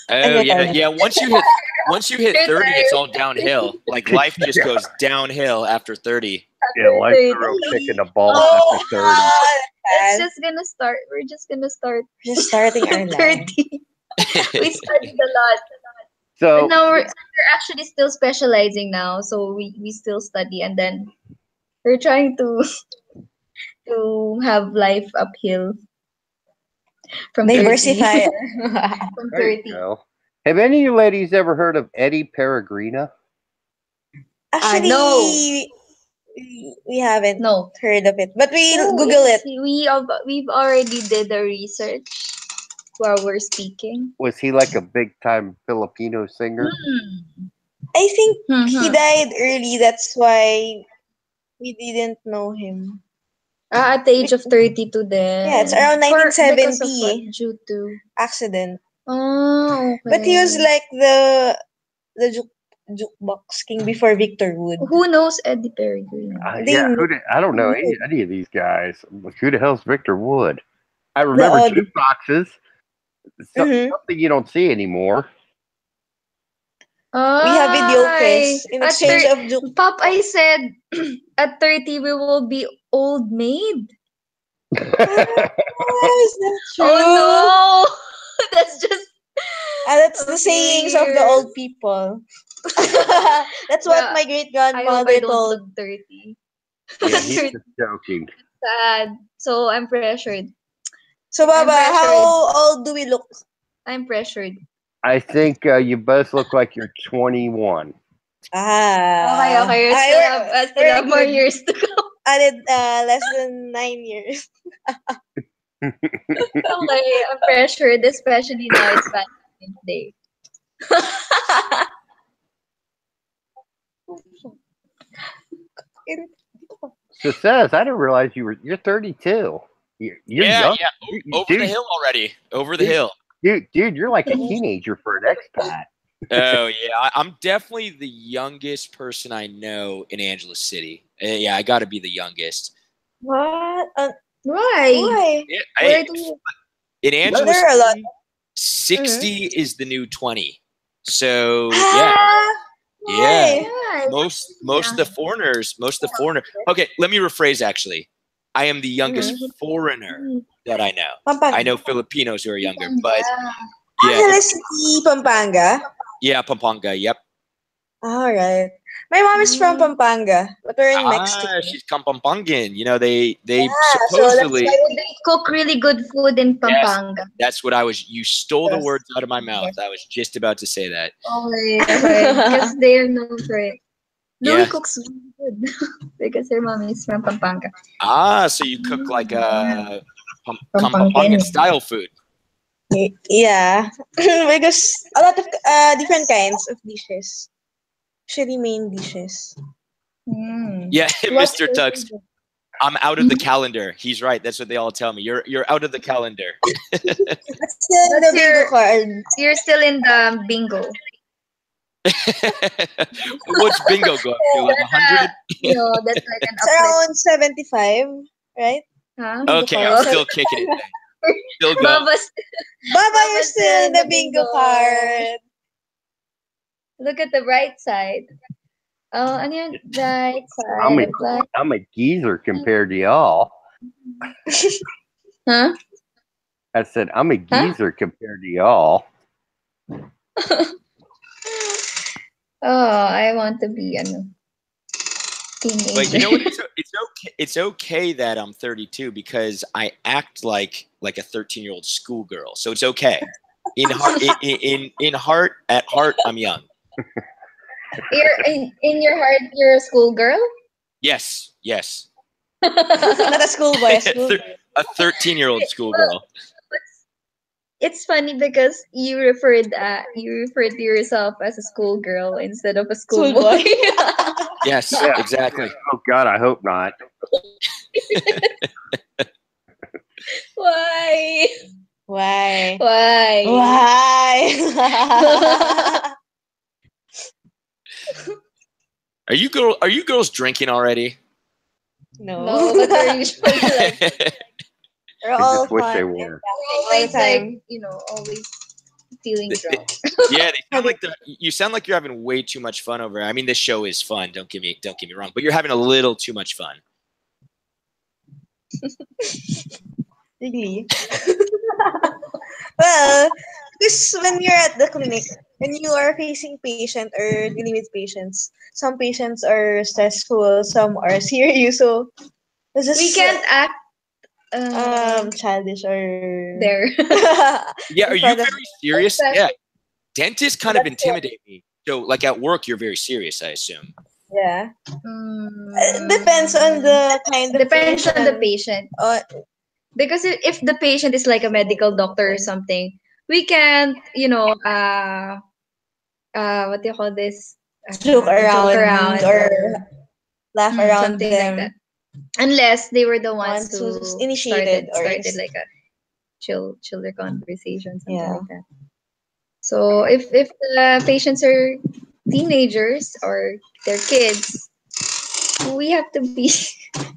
Oh yeah, retire. yeah. Once you hit 30, it's all downhill. Like life just goes downhill after 30. Yeah, life's a real kick in the balls after 30. It's just gonna start. We're just gonna start. Just starting our life. 30. We studied a lot. So But now we're actually still specializing now, so we still study, and then we're trying to have life uphill from 30. Diversify. From there you 30. go. Have any of you ladies ever heard of Eddie Peregrina? Actually, No. we haven't No. heard of it, but we'll Oh, Google it. We've already did the research while we're speaking. Was he like a big time Filipino singer? I think he Mhm. died early. That's why we didn't know him. At the age of 32 then. Yeah, it's around Because of 1970 what? Due to accident. Oh, okay. But he was like the jukebox king before Victor Wood. Who knows Eddie Peregrine? Yeah, I don't know any of these guys. Who the hell's Victor Wood? I remember odd- jukeboxes. Mhm. Something you don't see anymore. We have video Ay, in at exchange of juke. Pop, I said at 30 we will be old maid. Is that true? Oh no, that's just That's the sayings of the old people. That's what Yeah, my great I hope I grandmother don't told. look 30. Yeah, he's just joking. Sad. So I'm pressured. So, Baba, pressured. how old do we look? I'm pressured. I think you both look like you're 21. Ah. Okay. I still have more years to go. Added less than 9 years. Okay, I'm pressured, especially now it's Valentine's Day. So Sez, I didn't realize you're 32. You're young. Over the hill already. Over the hill. Dude, you're like a teenager for an expat. Oh yeah, I'm definitely the youngest person I know in Angeles City. Yeah, I got to be the youngest. What? Why? Yeah, Where hey, do you... in Angeles, There are a lot. 60 is the new 20. So yeah, Ah, yeah. why? Most of the foreigners, Okay, let me rephrase. Actually, I am the youngest Mhm. foreigner that I know. I Pampanga. know Filipinos who are younger, but yeah, Angeles City, Pampanga. yeah, Pampanga. Yep. All right. My mom is from Pampanga, but we're in Ah, Mexico. she's Kapampangan. They Yeah, so that's supposedly. why So they cook really good food in Yes, Pampanga. that's what I was. You stole the yes. words out of my mouth. Yes. I was just about to say that. Okay, okay. Because they are known for it. Louis Yeah. cooks really good because her mom is from Pampanga. Ah, so you cook like Pampangan. Kapampangan style food. Yeah, because a lot of different kinds of dishes. Actually, main dishes. Yeah, What's Mr. your Tux. favorite? I'm out of the calendar. He's right. That's what they all tell me. You're out of the calendar. That's still in What's the bingo your? card. You're still in the bingo. What's bingo go up to? Like That's 100? that's like an It's uplift. around 75, right? Huh? Bingo Okay, card. I'm Oh, still kicking it then. Still going. Bubba's, Baba, you're Bubba's still still in in the the bingo bingo. card. Look at the right side. Oh, ano yun? Right I'm side a of life. I'm a geezer compared to y'all. Huh? I said I'm a Huh? geezer compared to y'all. Oh, I want to be a But you teenager. know what? It's okay. It's okay that I'm 32 because I act like a 13-year-old schoolgirl. So it's okay. In heart, at heart, I'm young. You're in your heart, you're a schoolgirl. Yes, yes. Not a schoolboy, a school. A 13-year-old Well, schoolgirl. it's funny because you referred to yourself as a schoolgirl instead of a schoolboy. Schoolboy. Yes, Yeah. exactly. Oh God, I hope not. Why? Why? Why? Why? Are you girls drinking already? No. No, but we're usually like We're I all just wish fun they and were. laughing all the always like time. always feeling drunk. Yeah, they sound like you sound like you're having way too much fun over. I mean, this show is fun. Don't get me wrong, but you're having a little too much fun. Really? Well, because when you're at the clinic, when you are facing patient or dealing with patients, some patients are stressful, some are serious. So it's We just can't act childish or there. Yeah, are in you front of. very serious? Yeah, Especially dentists kind of That's why. intimidate me. So, like at work, you're very serious, I assume. Yeah. Depends on mm, the kind of depends on the patient. patient. Uh, Because if the patient is like a medical doctor or something, we can't, what do you call this? joke Joke around around or or laugh around something like them. that. Unless they were the ones Ones who who initiated started or started like a chiller conversation, something yeah. like that. So if the patients are teenagers or they're kids, we have to be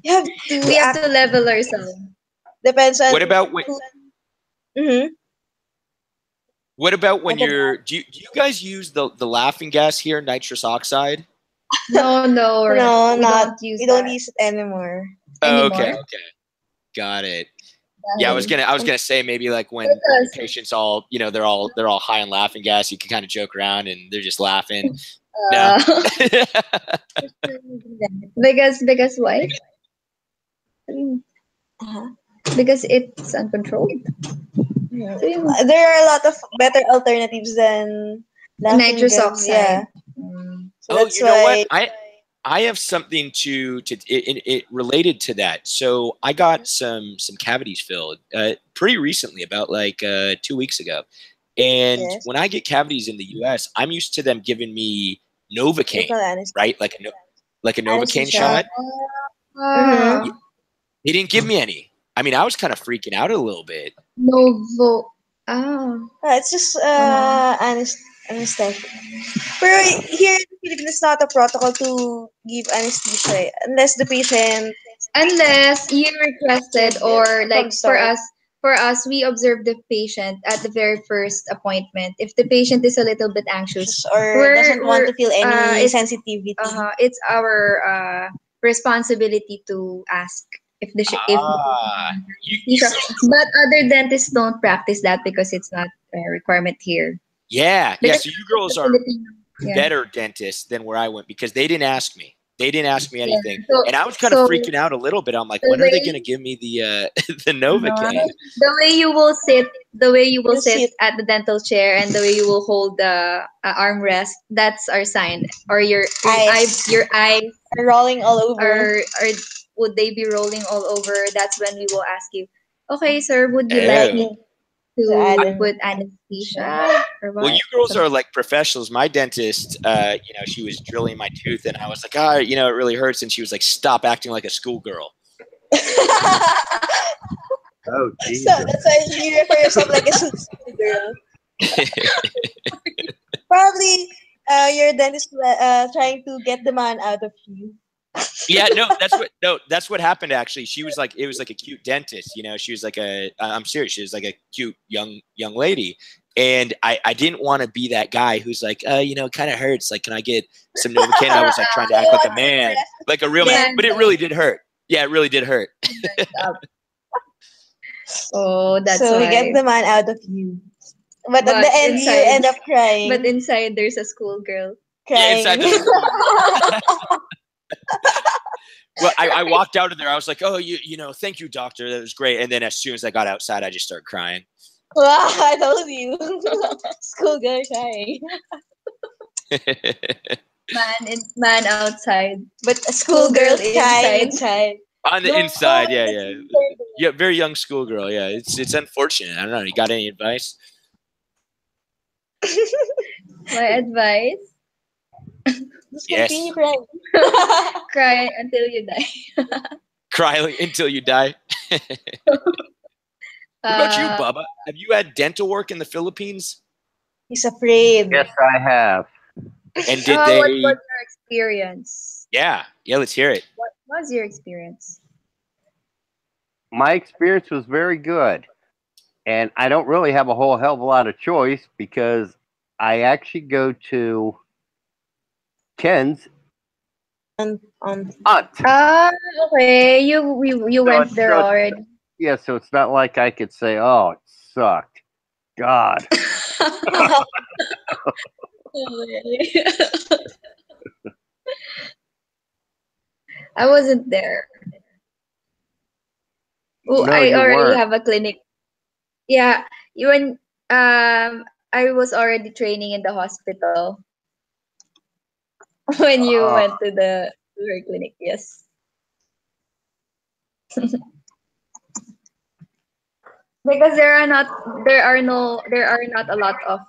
You have we to have act to level ourselves. depends on What about when? who. Mm-hmm. What about when What about you're? Do you guys use the laughing gas here, nitrous oxide? No, no, no, we not don't use we don't that use it anymore. Oh, anymore. okay, got it. Yeah, Dahil, I was gonna say maybe like when your because patients all they're all high on laughing gas, you can kind of joke around and they're just laughing. No. uh, because why? Uh-huh. Because it's uncontrolled. Mhm. So yun, There are a lot of better alternatives than laughing nitrous gas. Yeah, oxide. Mm. so Oh, that's you know what? why. I have something to it related to that. So I got some cavities filled pretty recently, about like 2 weeks ago. And Yes, when I get cavities in the U.S., I'm used to them giving me Novocaine, local anesthesia. right? Like a Novocaine Anesthesia. shot. Mm-hmm. Ah, They didn't give me any. I mean, I was kind of freaking out a little bit. Novo. Ah, It's just uh, anesthetic. Pero here in the Philippines, it's not a protocol to give anesthesia unless the patient unless you requested requested it or from like the for start. us, for us, we observe the patient at the very first appointment. If the patient is a little bit anxious or doesn't want to feel any it's, sensitivity. It's our responsibility to ask if the but other dentists don't practice that because it's not a requirement here. Yeah, Because so you girls are better dentists than where I went because they didn't ask me. They didn't ask me anything, and I was kind of freaking out a little bit. I'm like, when are they going to give me the the Novocaine? The way you will sit, at the dental chair, and the way you will hold the armrest, that's our sign. Or your eyes are rolling all over. Or would they be rolling all over? That's when we will ask you, okay, sir, would you like me to put anesthesia or what? Well, you girls are like professionals. My dentist, she was drilling my tooth, and I was like, it really hurts. And she was like, stop acting like a schoolgirl. Oh, Jesus. So that's why you refer yourself like a schoolgirl. Probably your dentist trying to get the man out of you. Yeah, that's what happened actually. She was like, it was like a cute dentist, she was like I'm serious, she was like a cute young lady, and I didn't want to be that guy who's like, it kind of hurts, like, can I get some Novocaine? I was like trying to act like a man, like a real man, but it really did hurt. Yeah, it really did hurt. Oh, that's so why. We get the man out of you, but at the end you end up crying. But inside there's a schoolgirl crying. Yeah, inside well, I walked out of there. I was like, oh, thank you, doctor. That was great. And then as soon as I got outside, I just started crying. Wow, I told you. Schoolgirl crying. Man outside. But a schoolgirl crying inside. On the inside, yeah. Yeah, very young schoolgirl, yeah. It's unfortunate. I don't know. You got any advice? My advice? Just continue crying. Cry until you die. Cry until you die. What about you, Bubba? Have you had dental work in the Philippines? He's afraid. Yes, I have. And did they? What was your experience? Yeah, let's hear it. What was your experience? My experience was very good. And I don't really have a whole hell of a lot of choice because I actually go to Ken's aunt. Okay. You went there already. Yeah, so it's not like I could say, oh, it sucked. God. I wasn't there. Oh, No, I already weren't. have a clinic. Yeah, I was already training in the hospital when you went to her clinic. Yes. Because there are not a lot of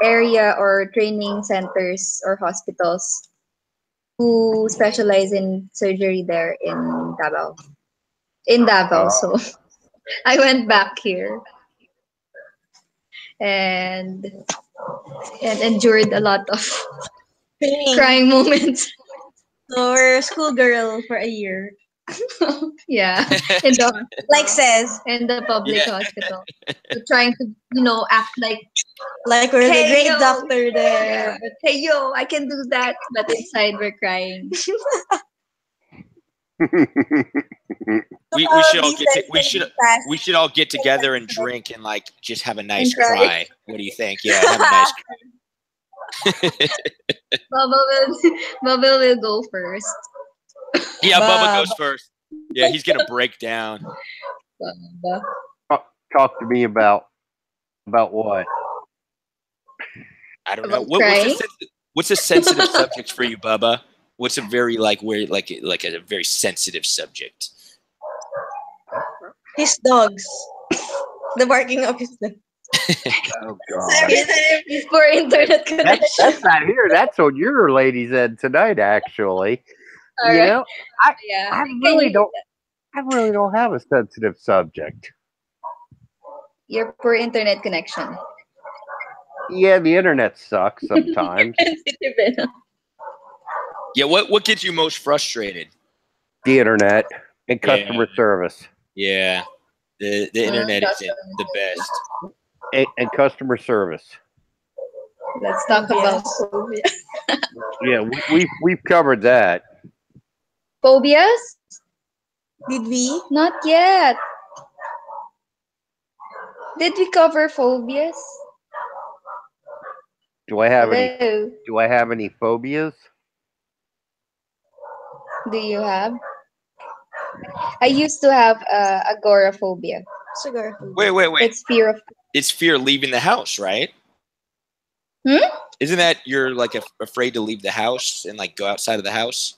area or training centers or hospitals who specialize in surgery there in Davao. So I went back here and endured a lot of crying moments. So we're a schoolgirl for a year. Yeah, like Sez in the public hospital, so trying to act like we're the great doctor there. Yeah. But hey I can do that, but inside we're crying. we should all get together and drink and like just have a nice cry. What do you think? Yeah, have a nice cry. Bubba will go first. Yeah, Bubba goes first. Yeah, he's gonna break down. Talk to me about what? I don't know. What's a sensitive subject for you, Bubba? What's a very like a very sensitive subject? His dogs. The barking of his dogs. Oh God! He's for internet connection. That's not here. That's on your ladies' end tonight, actually. All right. I really don't have a sensitive subject. Your poor internet connection. Yeah, the internet sucks sometimes. Yeah, what gets you most frustrated? The internet and customer service. Yeah. The internet isn't the best. And customer service. Let's talk about Yeah, we've covered that. phobias. Did we? Not yet. Did we cover phobias? Do I have any? Hello. Do I have any phobias? Do you have? I used to have agoraphobia. Cigar. Wait. It's fear of. It's fear of leaving the house, right? Hmm? Isn't that you're like afraid to leave the house and like go outside of the house?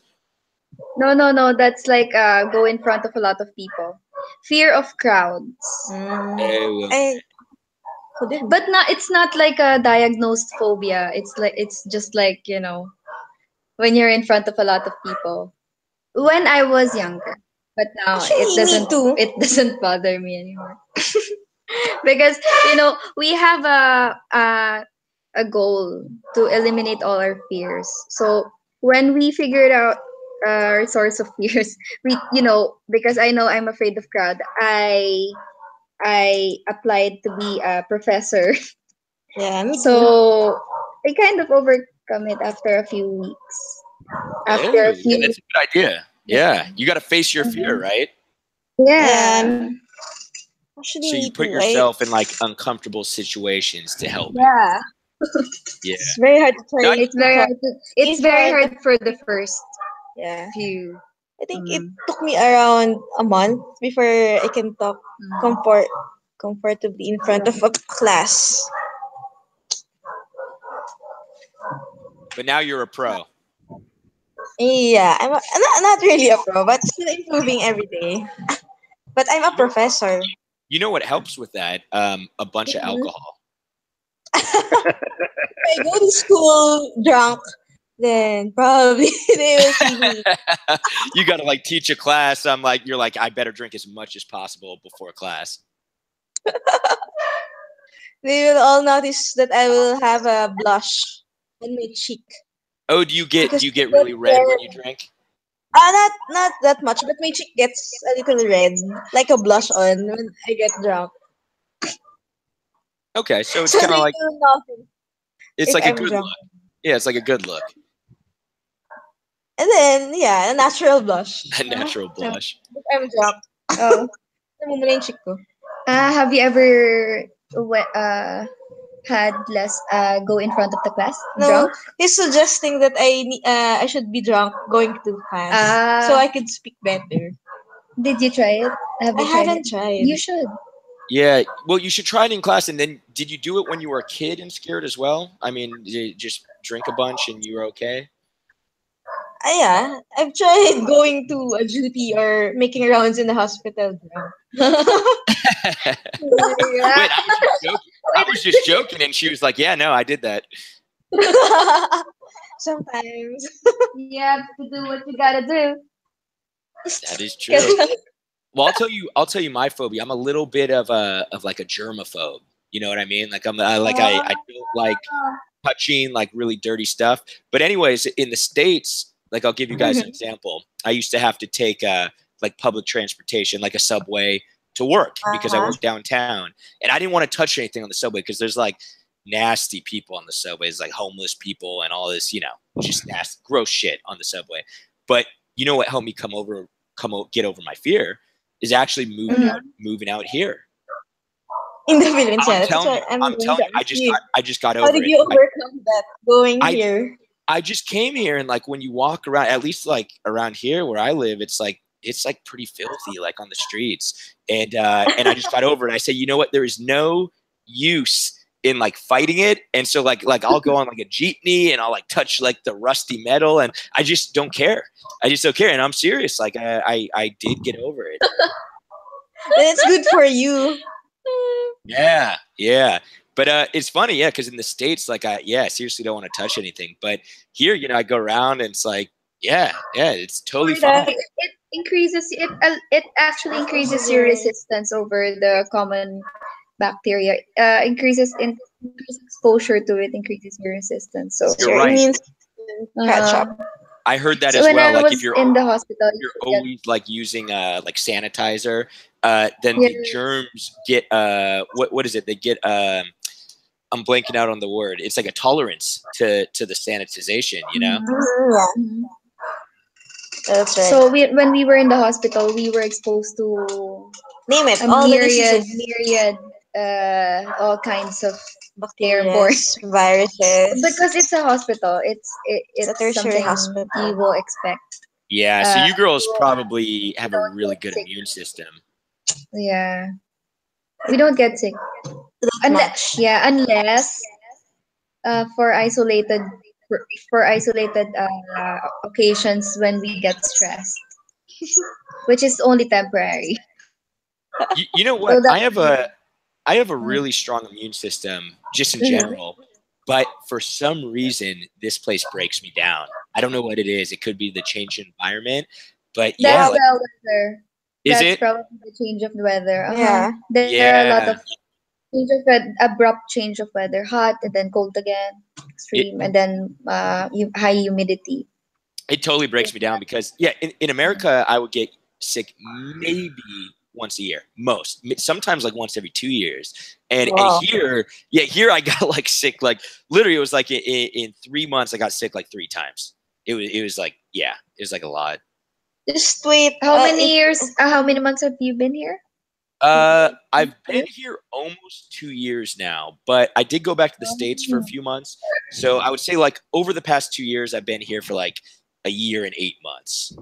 No. That's like go in front of a lot of people. Fear of crowds. I But not. It's not like a diagnosed phobia. It's just like when you're in front of a lot of people. When I was younger, but now Actually, me too. it doesn't bother me anymore. Because we have a goal to eliminate all our fears. So when we figured out our source of fears, we because I know I'm afraid of crowd, I applied to be a professor. Yeah, me too. So I kind of overcome it after a few weeks. After a few, that's a good idea. Yeah, you got to face your fear, right? yeah. Actually, So you me put too. yourself in like uncomfortable situations to help. Yeah. Yeah. It's very hard to try. It's very hard. It's very hard for the first Yeah. few. I think it took me around a month before I can talk comfortably in front of a class. But now you're a pro. Yeah, I'm not really a pro, but still improving every day. But I'm a professor. You know what helps with that? A bunch of alcohol. If I go to school drunk, then probably they will see me. You got to like teach a class. You're like, I better drink as much as possible before class. They will all notice that I will have a blush on my cheek. Oh, do you get Because really red when you drink? Not that much, but my cheek gets a little red, like a blush on when I get drunk. Okay, so it's So kind they of like will notice it's if like a I'm good drunk. look. Yeah, it's like a good look. And then, yeah, a natural blush. A natural blush. If I'm drunk. Oh. Namumula yung cheek ko. Have you ever had less go in front of the class No, drunk? he's suggesting that I should be drunk going to class so I could speak better. Did you try it? I haven't tried. You should. Yeah, well, you should try it in class. And then, did you do it when you were a kid and scared as well? I mean, did you just drink a bunch and you were okay? Yeah, I've tried going to a duty or making rounds in the hospital drunk. Wait, I was just joking, and she was like, "Yeah, no, I did that." Sometimes. You have to do what you gotta do. That is true. Well, I'll tell you my phobia. I'm a little bit of like a germaphobe. You know what I mean? Like I don't like touching like really dirty stuff. But anyways, in the States, like I'll give you guys an example. I used to have to take like public transportation, like a subway, to work because I work downtown, and I didn't want to touch anything on the subway because there's like nasty people on the subways, like homeless people and all this, just nasty, gross shit on the subway. But you know what helped me get over my fear is actually moving out here. In the Philippines, I'm telling you, I just got over it. How did you overcome that going here? I just came here, and like when you walk around, at least like around here where I live, it's like pretty filthy, like on the streets. And I just got over it. I said, you know what? There is no use in like fighting it. And so like I'll go on like a jeepney and I'll like touch like the rusty metal, and I just don't care. I just don't care. And I'm serious. Like I did get over it. That's good for you. Yeah. But it's funny, yeah, because in the States, like I seriously don't want to touch anything. But here, I go around and it's like, yeah, it's totally fine. It increases it actually increases your resistance over the common bacteria. Increases exposure to it, increases your resistance. So you're right. It means catch up. I heard that so as when well. I Like was if you're in the hospital, you're always like using like sanitizer. then Yeah. the germs get what is it? They get I'm blanking out on the word. It's like a tolerance to the sanitization, you know? Yeah, Mhm. that's right. So when we were in the hospital, we were exposed to Name it, a all the myriad, diseases, all kinds of bacteria, airborne. viruses. Because it's a hospital, It's a it's tertiary something hospital. you will expect. Yeah, so you girls probably We have a don't really get good sick. immune system. Yeah, we don't get sick. Not much. Unless for isolated for isolated occasions when we get stressed, which is only temporary. You know So what? that I have a really strong immune system just in Mhm. general, but for some reason this place breaks me down. I don't know what it is. It could be the change in environment, but yeah, That's like the weather. is That's it? probably the change of the weather. Yeah. There are a lot of Yeah. abrupt change of weather, hot and then cold again, It extreme, and then high humidity. it totally breaks me down because yeah, in America I would get sick maybe once a year, most sometimes like once every 2 years, and Wow. here I got like sick like literally it was like in 3 months I got sick like 3 times. It was like yeah, it was like a lot. Just wait. How many If years? How many months have you been here? I've been here almost 2 years now, but I did go back to the States for a few months. So I would say like over the past 2 years, I've been here for like a year and 8 months.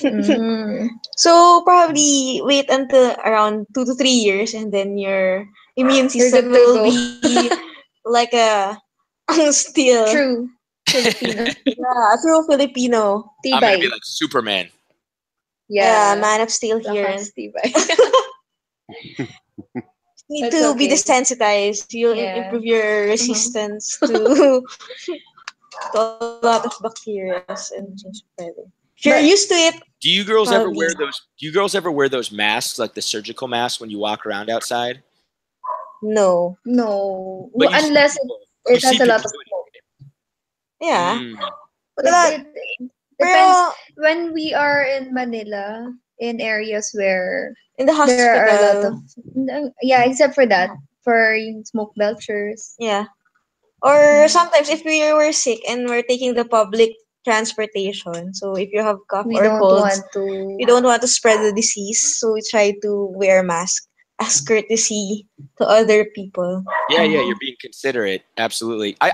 Mm. so probably wait until around 2 to 3 years, and then your immune You're system good to will go. be like a still, True. Filipino. yeah, a true Filipino. I'm gonna be Tibay. like Superman. Yeah, Yeah. man of steel here. Lakas tibay. Need That's to be okay. desensitized. You'll Yeah. improve your resistance to a lot of bacteria and change of weather. If you're But used to it, Do you girls ever probably. wear those? Do you girls ever wear those masks, like the surgical masks, when you walk around outside? No. no, But you see unless people. You it see has a lot people of doing smoke. it. Yeah. But But, it depends pero when we are in Manila, in areas where in the there are a lot of hospital, yeah, except for that, for yung smoke belchers. yeah. Or sometimes if we were sick and we're taking the public transportation, so if you have cough We or don't colds, want to. we don't want to spread the disease, so we try to wear mask as courtesy to other people. Yeah, you're being considerate. Absolutely. I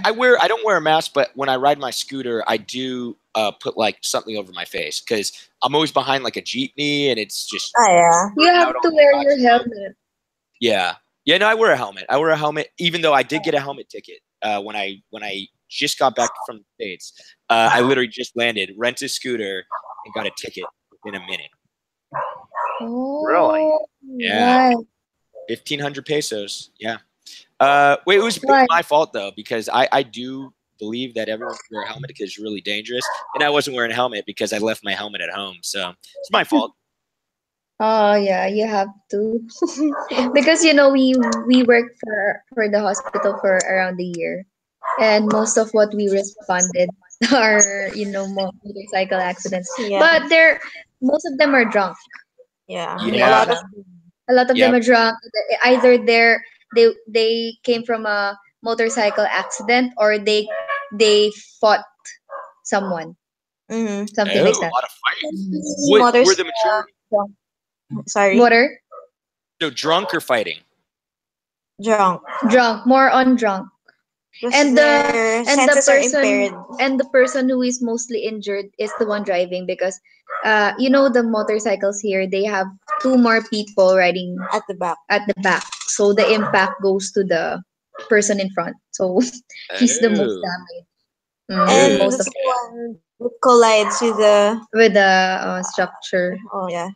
don't wear a mask, but when I ride my scooter, I do put like something over my face because I'm always behind like a jeepney and it's just Ah, yeah. You have out all to the wear black your smoke. helmet. Yeah. Yeah, no, I wear a helmet. I wear a helmet, even though I did get a helmet ticket when I just got back from the States. I literally just landed, rented a scooter, and got a ticket within a minute. Really? Oh, Yeah. why? 1,500 pesos. Yeah. Wait, it was Why? my fault though because I do believe that everyone should wear a helmet because it's really dangerous, and I wasn't wearing a helmet because I left my helmet at home, so it's my fault. Oh yeah, you have to. Because we work for the hospital for around a year, and most of what we responded are motorcycle accidents. Yeah. But most of them are drunk. Yeah. A Yeah. lot of A lot of them Yep. are drunk. Either they came from a motorcycle accident, or they fought someone, something Oh, like a that. lot of fighting. What were motors the majority? Drunk. sorry, Water, So drunk or fighting? drunk. drunk, more on drunk. Because And the their and the senses are person impaired and the person who is mostly injured is the one driving, because the motorcycles here, they have two more people riding at the back. at the back, so the impact goes to the person in front, so he's the most Oh. damaged. And Most that's of the one that collides with the. with the structure. Oh, yeah.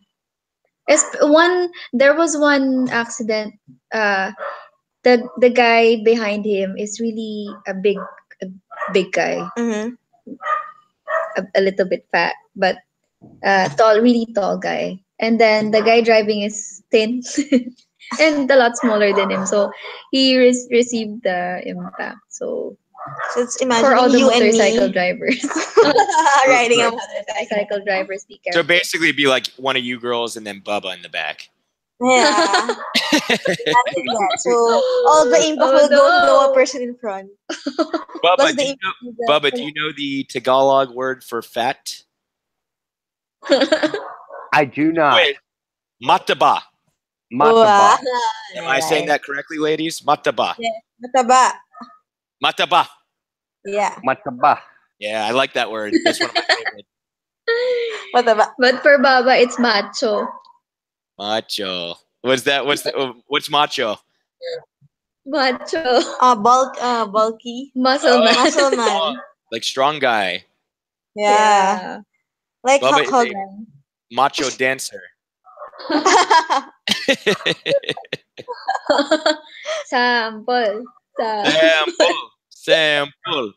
There was one accident. The guy behind him is really a big guy, Mm-hmm. a little bit fat, but tall, really tall guy. And then the guy driving is thin and a lot smaller than him. So he received the impact. So So it's For all imagining the you and motorcycle me drivers. riding a Motorcycle motorcycle. drivers, be So careful. basically, it'd be like one of you girls and then Bubba in the back. Yeah. Imagine that. So all the impact Oh will go to the one no! person in front. Plus Bubba, the do you know? impact. Bubba, do you know the Tagalog word for fat? I do not. Wait, mataba. Mataba. Am I saying that correctly, ladies? Mataba. Yeah. Mataba. Mataba. Yeah. Mataba. Yeah, I like that word. That's one of my favorites. Mataba. But for Baba, it's macho. Macho. What's macho? Macho. Bulky. Muscle man. Muscle man. Like strong guy. Yeah. Like Bubba Hulk is a Hogan. macho dancer. Sample. Sample.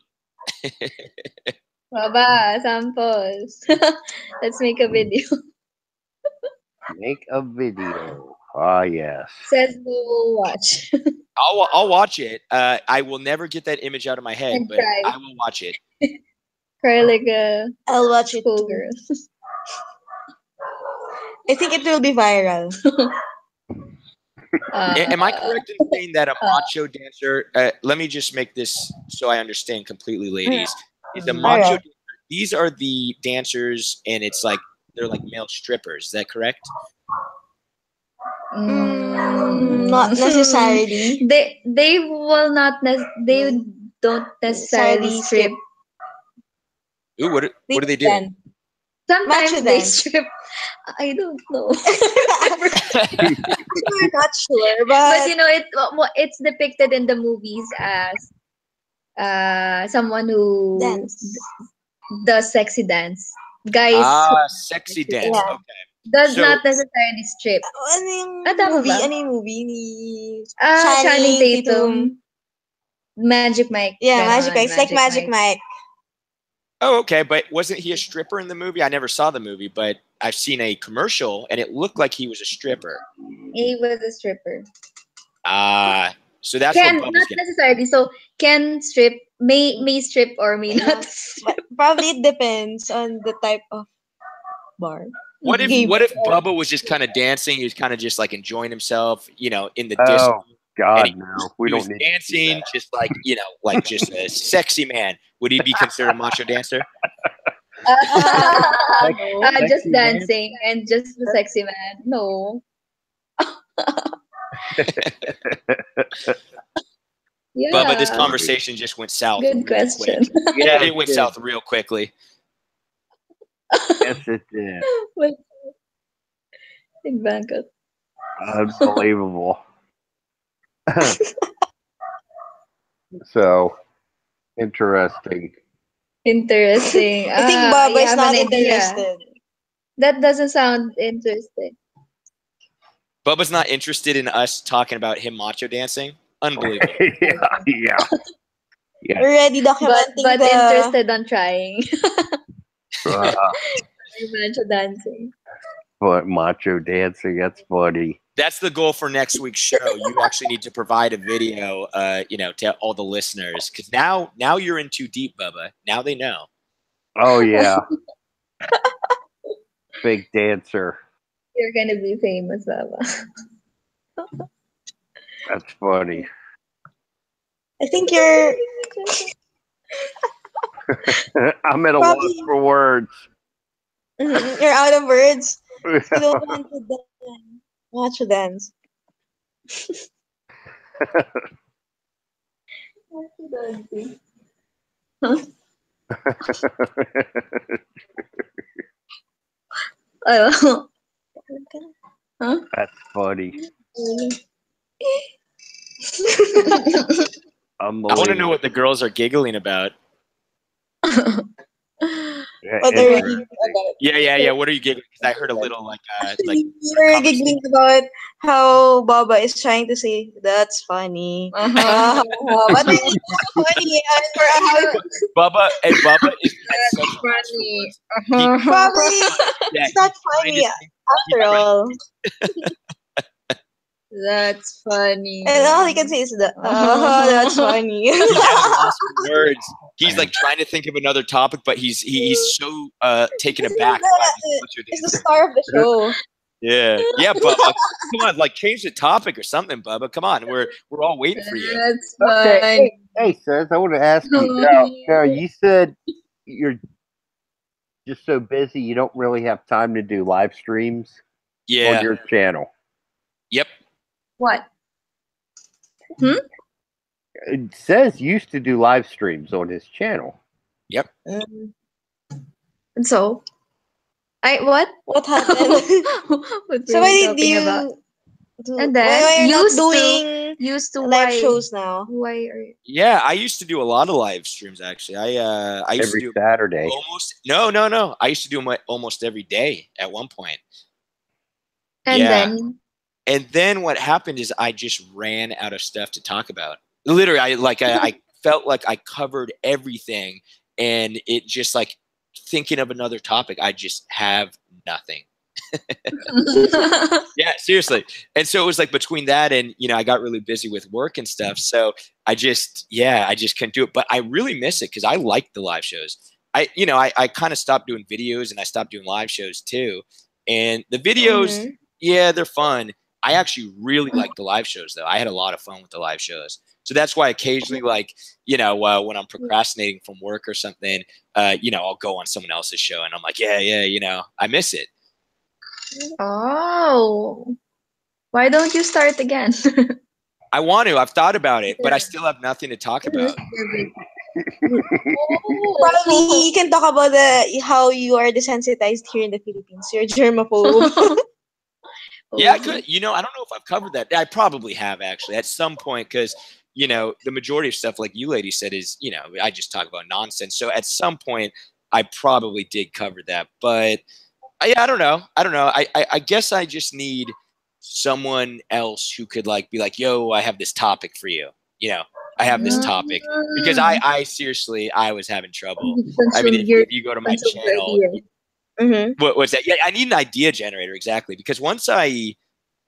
Baba, samples. Let's make a video. Make a video. Ah, yes. Says we will watch. I'll watch it. I will never get that image out of my head, And but cry. I will watch it. Cry like a I'll watch it too. schoolgirl. I think it will be viral. Am I correct in saying that a macho dancer? Let me just make this so I understand completely, ladies. Is a macho Alright. dancer? These are the dancers, and it's like they're like male strippers. Is that correct? Not necessarily. They will not they don't necessarily strip. Ooh, what do they do? Then. Sometimes Macho they dance. strip. I don't know. We're not sure, But but it's depicted in the movies as someone who dance. does sexy dance. Guys Sexy dance. Yeah. Okay. does So- not necessarily strip. Ano yung tama movie? ba? Ano yung movie ni Channing Tatum. Magic Mike. Yeah, ganon, Magic Mike. It's like Magic Mike. Oh, okay. But wasn't he a stripper in the movie? I never saw the movie, but I've seen a commercial, and it looked like he was a stripper. He was a stripper. So that's Can what Bubba's not getting. necessarily. So can strip, may strip or may not strip. But probably it depends on the type of bar. What if Gay Bubba was just kind of dancing? He was kind of just like enjoying himself, in the Oh, disco. God, And no. We He was don't need to dancing, do just like like just a sexy man. Would he be considered a macho dancer? Just Sexy dancing and just the sexy man. No. Yeah. Bubba, this conversation just went south. Good real question. quick. Yeah, It went south real quickly. Yes, it did. Big Bangkok. Unbelievable. So, interesting. Interesting. I think You Baba is have not an idea. interested. That doesn't sound interesting. Bubba's not interested in us talking about him macho dancing. Unbelievable. yeah. Already documenting But the interested on trying. Uh, Macho dancing. but macho dancing, that's funny. That's the goal for next week's show. You actually need to provide a video, to all the listeners, because now you're in too deep, Bubba. Now they know. Oh, yeah. Big dancer. You're gonna be famous, Baba. That's funny. I think you're I'm at a Probably- loss for words. you're out of words. You don't want to dance. Macho dance. Oh. That's funny. I want to know what the girls are giggling about. What are you giggling about? Yeah. What are you giggling? 'Cause I heard a little like You're giggling about how Baba is trying to say that's funny. What do you mean that's funny? Bubba is That's such a funny. Probably Yeah, it's not funny after all. That's funny. And all he can say is oh, that's funny. He's at a loss for words. He's like trying to think of another topic, but he's so taken aback by It's the star of the show. Yeah, Bubba. Come on, like change the topic or something, Bubba. Come on, we're all waiting for you. That's Okay, funny. hey, Sez, I want to ask you. Now, you said you're just so busy you don't really have time to do live streams on Yeah. your channel. Yep. What? It says used to do live streams on his channel. Yep. And so, What happened? What So were why we did talking you about? do? And then why are you not used doing to live why? shows now? Why are you? Yeah, I used to do a lot of live streams actually. I used Every to do Saturday. almost no. I used to do them almost every day at one point. And Yeah. And then what happened is I just ran out of stuff to talk about. Literally, I felt like I covered everything, and it just like thinking of another topic, I just have nothing. Yeah, seriously. And so it was like between that and I got really busy with work and stuff. So I just couldn't do it. But I really miss it because I like the live shows. I kind of stopped doing videos and I stopped doing live shows too. And the videos, yeah, they're fun. I actually really like the live shows though. I had a lot of fun with the live shows. So that's why occasionally, like, when I'm procrastinating from work or something, I'll go on someone else's show and I'm like, yeah, I miss it. Oh, why don't you start again? I want to. I've thought about it, but I still have nothing to talk about. Probably you can talk about how you are desensitized here in the Philippines. You're germaphobe. Yeah, I could. I don't know if I've covered that. I probably have actually at some point because the majority of stuff, like you ladies said, is I just talk about nonsense. So at some point, I probably did cover that, but I don't know. I guess I just need someone else who could be like, yo, I have this topic for you. I have this topic because I seriously, I was having trouble. I mean, if you go to my channel, what's that? Yeah, I need an idea generator exactly because once I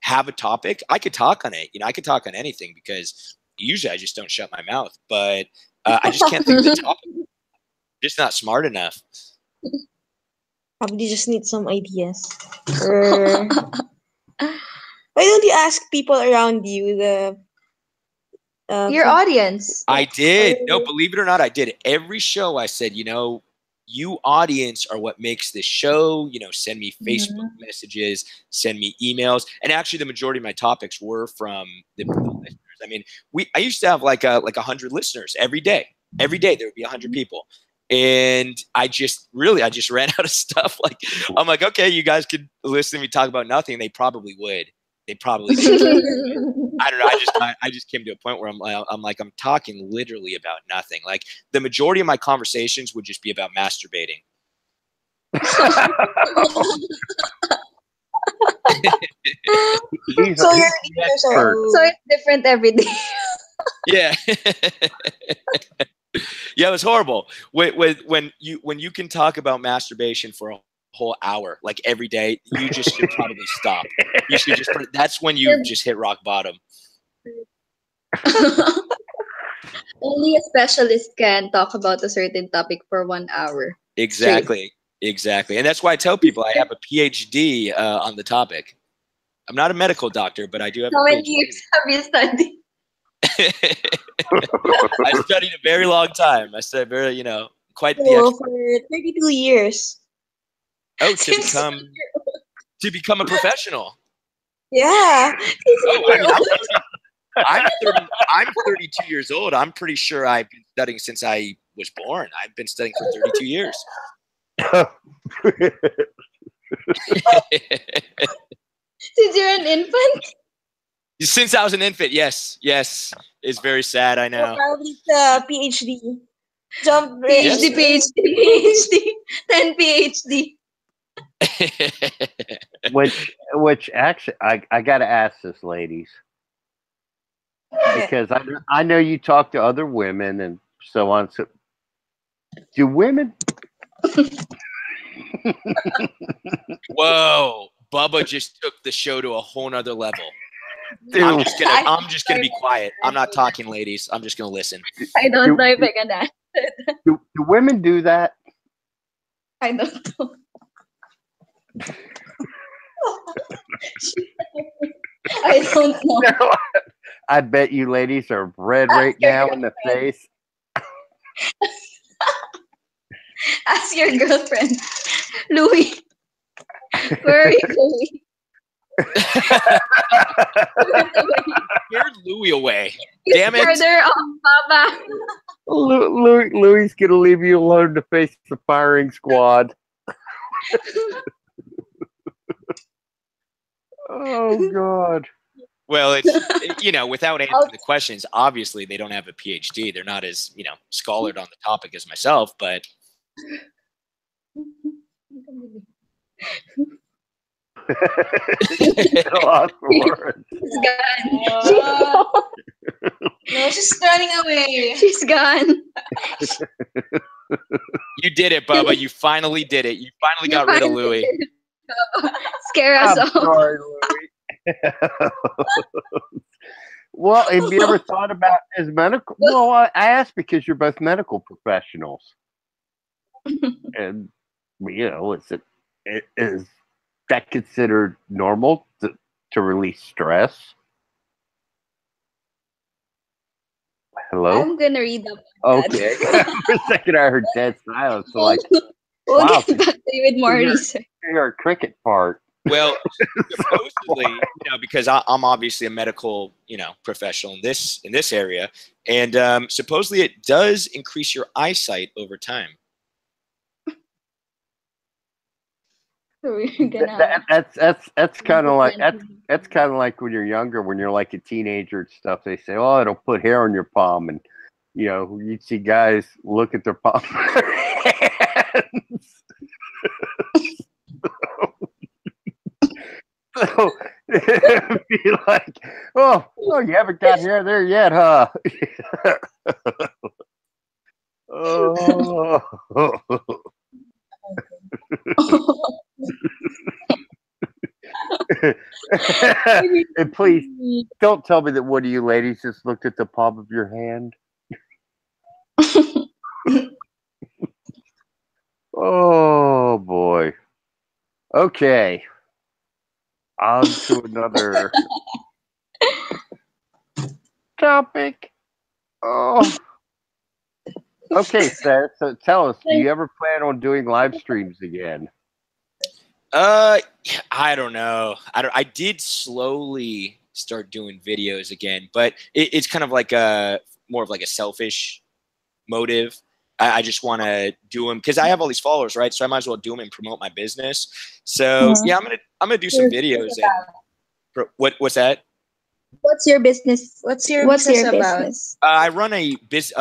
have a topic, I could talk on it. I could talk on anything because usually I just don't shut my mouth, but I just can't think of the topic. Just not smart enough. Probably just need some ideas. Why don't you ask people around you, your audience? I did. No, believe it or not, I did. Every show I said, you audience are what makes this show. Send me Facebook messages, send me emails. And actually the majority of my topics were from the listeners. I mean, I used to have like 100 listeners every day. Every day there would be 100 people. And I just ran out of stuff. I'm like, okay, you guys could listen to me talk about nothing. They probably would. I don't know. I just came to a point where I'm talking literally about nothing. Like the majority of my conversations would just be about masturbating. So it's different every day. Yeah. Yeah, it was horrible. When you can talk about masturbation for a whole hour, like every day, you just should probably stop. You should just. That's when you just hit rock bottom. Only a specialist can talk about a certain topic for 1 hour. Exactly, and that's why I tell people I have a PhD on the topic. I'm not a medical doctor, but I do have. How many years have you studied? I studied a very long time. I studied very, quite the for 32 years. Oh, to become a professional. Yeah. I'm 32 years old. I'm pretty sure I've been studying since I was born. I've been studying for 32 years. Since you're an infant? Since I was an infant, yes. It's very sad, I know. Probably the PhD. Jump PhD, PhD. 10 PhD. Which actually, I got to ask this, ladies. Because I know you talk to other women and so on. So, do women? Whoa, Bubba just took the show to a whole nother level. I'm just gonna be quiet. I'm not talking, ladies. I'm just gonna listen. I don't know if I can answer. Do women do that? I don't know. I don't know. No, I bet you ladies are red right now in the face. Ask your girlfriend. Louis. Where are you going? Scared Louis away. Damn it. Further off, Baba. Louis gonna leave you alone to face the firing squad. Oh God. Well, it's, you know, without answering the questions, obviously they don't have a PhD. They're not as, you know, scholared on the topic as myself, but Lost words. She's gone. No, she's running away. She's gone. you did it, Bubba. You finally did it. You finally got rid of Louis. Scare us I'm off. sorry, Louis. Well, have you ever thought about as medical? Well, I asked because you're both medical professionals, and you know, is that considered normal to release stress? Hello. I'm gonna read up. Okay. For a second, I heard dead silence. So like, We'll wow, get back to you with more research. your cricket part. Well, supposedly, you know, because I'm obviously a medical, you know, professional in this area, and supposedly it does increase your eyesight over time. That's kind of like that's kind of like when you're younger, when you're like a teenager and stuff. They say, "Oh, it'll put hair on your palm," and you know, you'd see guys look at their palm. So it'd be like, oh, you haven't got hair there yet, huh? Oh. And please don't tell me that one of you ladies just looked at the palm of your hand. Oh boy. Okay. On to another topic. Oh. Okay, Seth. So tell us, do you ever plan on doing live streams again? I don't know. I did slowly start doing videos again, but it's kind of like more of like a selfish motive. I just want to do them because I have all these followers, right? So I might as well do them and promote my business. So yeah, I'm gonna do some videos. And what's that? What's your business? What's your business about? Business? I run a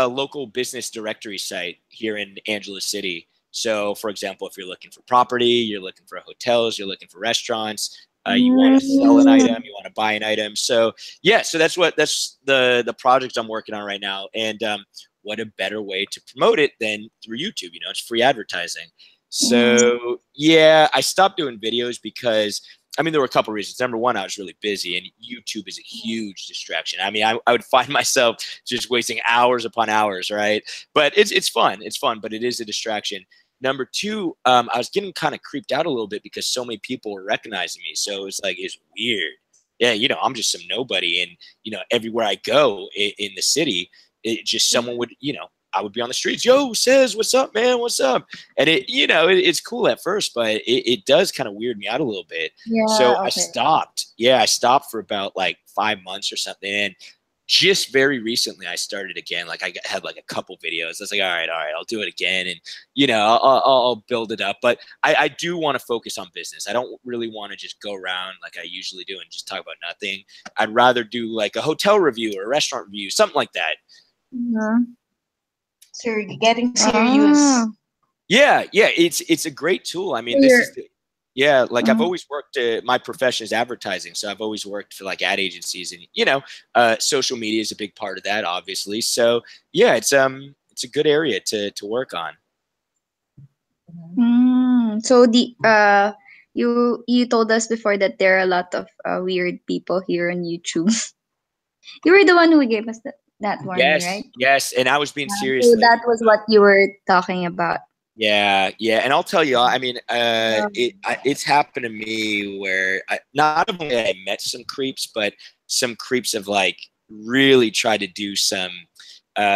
local business directory site here in Angeles City. So, for example, if you're looking for property, you're looking for hotels, you're looking for restaurants, you want to sell an item, you want to buy an item. So, yeah, so that's the project I'm working on right now. And what a better way to promote it than through YouTube? You know, it's free advertising. So, yeah, I stopped doing videos because, I mean, there were a couple of reasons. Number one, I was really busy, and YouTube is a huge distraction. I mean, I would find myself just wasting hours upon hours, right? But it's fun. It's fun, but it is a distraction. Number two, I was getting kind of creeped out a little bit because so many people were recognizing me. So it's like, it's weird. Yeah, you know, I'm just some nobody. And, you know, everywhere I go in the city, it just someone would, you know, I would be on the streets. Yo, Sez, what's up, man? What's up? And it's cool at first, but it does kind of weird me out a little bit. Yeah, so okay. I stopped. Yeah, I stopped for about like 5 months or something. And just very recently I started again. Like I had like a couple videos. I was like, all right, I'll do it again. And, you know, I'll build it up. But I do want to focus on business. I don't really want to just go around like I usually do and just talk about nothing. I'd rather do like a hotel review or a restaurant review, something like that. Mm-hmm. So you're getting serious. Yeah, it's a great tool. I mean, like I've always worked. My profession is advertising, so I've always worked for like ad agencies, and you know, social media is a big part of that, obviously. So yeah, it's a good area to work on. So you told us before that there are a lot of weird people here on YouTube. You were the one who gave us that warning, right? Yes, and I was being serious. So Like, that was what you were talking about. yeah, and I'll tell you, I mean, it's happened to me where not only I met some creeps, but some creeps have like really tried to do some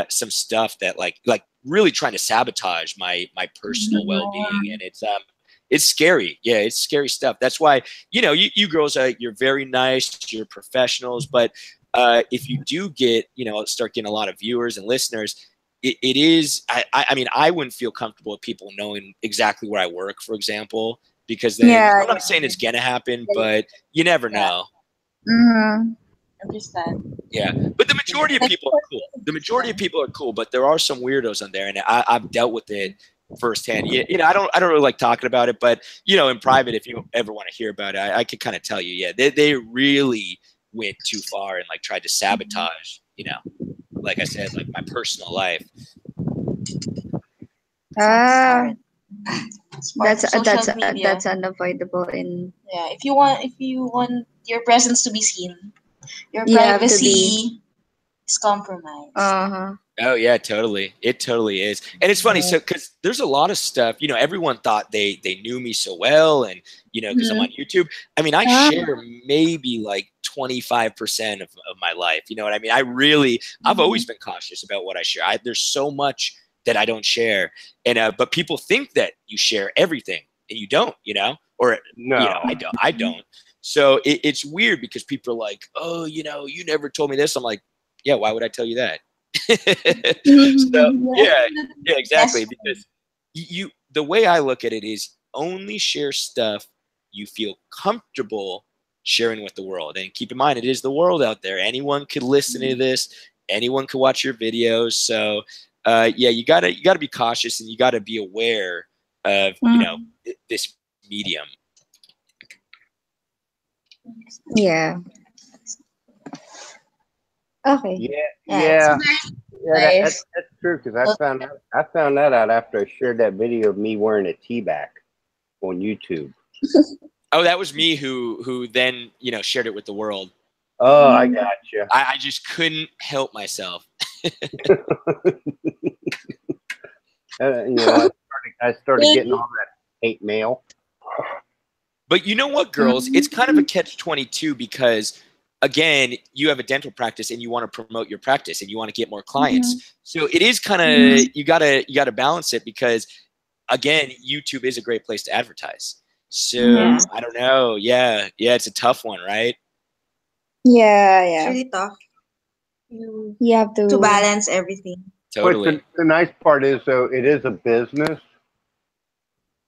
stuff that like really trying to sabotage my personal well-being, and it's scary. Yeah, it's scary stuff. That's why you girls you're very nice, you're professionals, but if you do get start getting a lot of viewers and listeners. It is. I mean, I wouldn't feel comfortable with people knowing exactly where I work, for example, because then I'm not saying it's gonna happen, but you never know. Mm-hmm. Understand. Yeah, but the majority of people are cool. The majority of people are cool, but there are some weirdos on there, and I've dealt with it firsthand. I don't really like talking about it, but in private, if you ever want to hear about it, I could kind of tell you. Yeah, they really went too far and like tried to sabotage. Like I said, like my personal life. That's Social media. That's unavoidable in. Yeah, if you want your presence to be seen, your privacy is compromised. Oh yeah, totally. It totally is. And it's funny, so because there's a lot of stuff, everyone thought they knew me so well, and because I'm on YouTube. I mean, I share maybe like 25% of my life. You know what I mean? I've always been cautious about what I share. There's so much that I don't share, and but people think that you share everything, and you don't. Or No. I don't. So it's weird because people are like, oh, you never told me this. I'm like, yeah, why would I tell you that? So yeah, exactly. Because the way I look at it is only share stuff you feel comfortable sharing with the world. And keep in mind, it is the world out there. Anyone could listen to this. Anyone could watch your videos. So yeah, you gotta be cautious, and you gotta be aware of this medium. Yeah. Okay. Yeah. That's true, because I found that out after I shared that video of me wearing a tea bag on YouTube. Oh, that was me who then shared it with the world. Oh, I gotcha. I just couldn't help myself. I started getting all that hate mail. But you know what, girls? It's kind of a catch-22 because, again, you have a dental practice and you want to promote your practice and you want to get more clients. So it is kind of you gotta balance it because, again, YouTube is a great place to advertise. So I don't know. Yeah, it's a tough one, right? Yeah. It's really tough. You have to balance everything. Totally. But the nice part is, though, it is a business.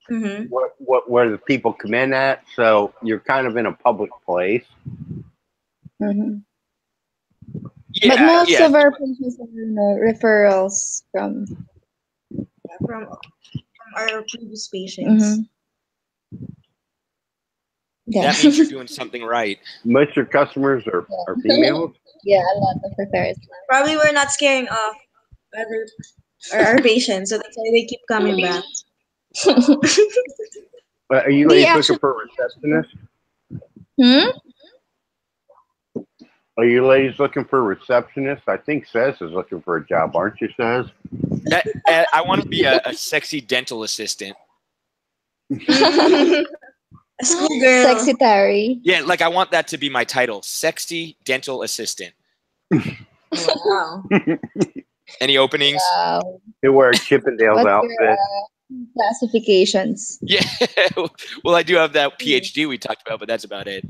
Where the people come in at, so you're kind of in a public place. Yeah, but Yeah, most of our patients are referrals from our previous patients. Yeah. That means you're doing something right. Most of your customers are females. Yeah, a lot of referrals. Probably we're not scaring off our patients, so that's why they keep coming back. Are you ladies looking for a receptionist? Are you ladies looking for a receptionist? I think Sez is looking for a job, aren't you, Sez? I want to be a sexy dental assistant. A schoolgirl. Sexy Terry. Yeah, like I want that to be my title, sexy dental assistant. Wow. Any openings? Wow. You wear Chippendale's outfit. Classifications. Yeah. Well, I do have that PhD we talked about, but that's about it.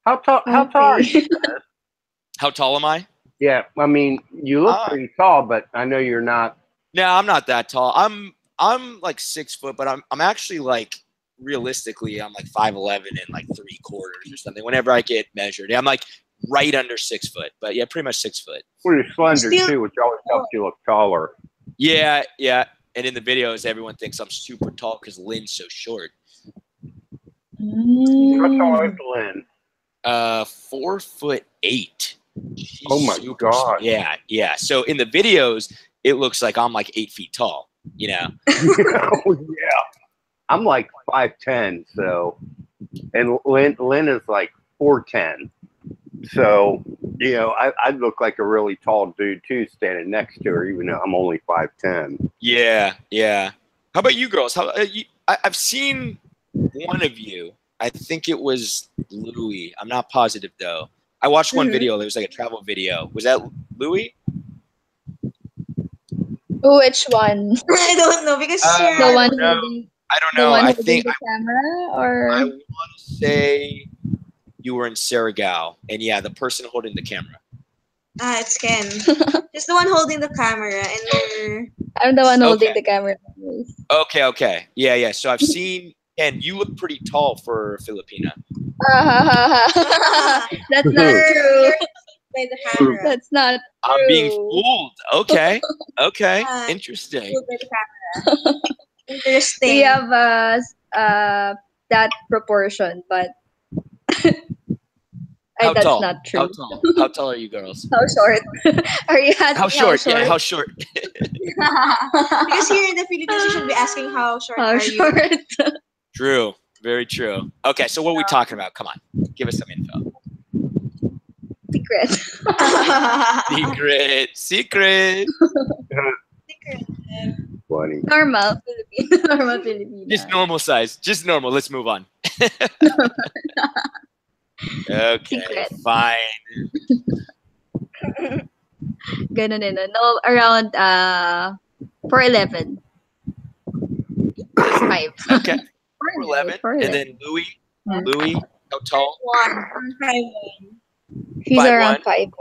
How tall are you? How tall am I? Yeah, I mean, you look pretty tall, but I know you're not. No, I'm not that tall. I'm like 6 foot, but I'm actually like realistically I'm like 5'11" and like 3/4 or something. Whenever I get measured, I'm like right under 6 foot, but yeah, pretty much 6 foot. Well, you're slender too, which always helps you look taller. Yeah. And in the videos, everyone thinks I'm super tall because Lynn's so short. How tall is Lynn? 4'8". Oh my god! Yeah. So in the videos, it looks like I'm like 8 feet tall. You know. Yeah. I'm like 5'10", so, and Lynn is like 4'10". So, I look like a really tall dude too, standing next to her, even though I'm only 5'10". Yeah, yeah. How about you girls? I've seen one of you. I think it was Louis. I'm not positive though. I watched one video. There was like a travel video. Was that Louis? Which one? I don't know because I you're The one don't know. holding I don't the know. one I holding think the camera, I or want to say you were in Saragao, and yeah, the person holding the camera. it's Ken. He's the one holding the camera, and you're. I'm the one holding Okay. the camera. Okay. Yeah. So I've seen, and you look pretty tall for a Filipina. That's not true. By the camera. That's not I'm being true. fooled. Okay. Interesting. By the camera. We Interesting. have that proportion, but How that's tall? not true. How tall are you girls? How short? Are you asking How short? Yeah, how short? Because here in the Philippines, you should be asking how short How are short? you. True. Very true. Okay, so what are we talking about? Come on. Give us some info. Secret. Secret. Funny. Normal Filipino. Normal Filipino. Just normal size. Just normal. Let's move on. Okay, Secret. fine. Ganun din. No, around 4'11". 5. Okay. 4'11". And then Louis. Yeah. Louis, how tall? 5'1". He's 5'1". around 5.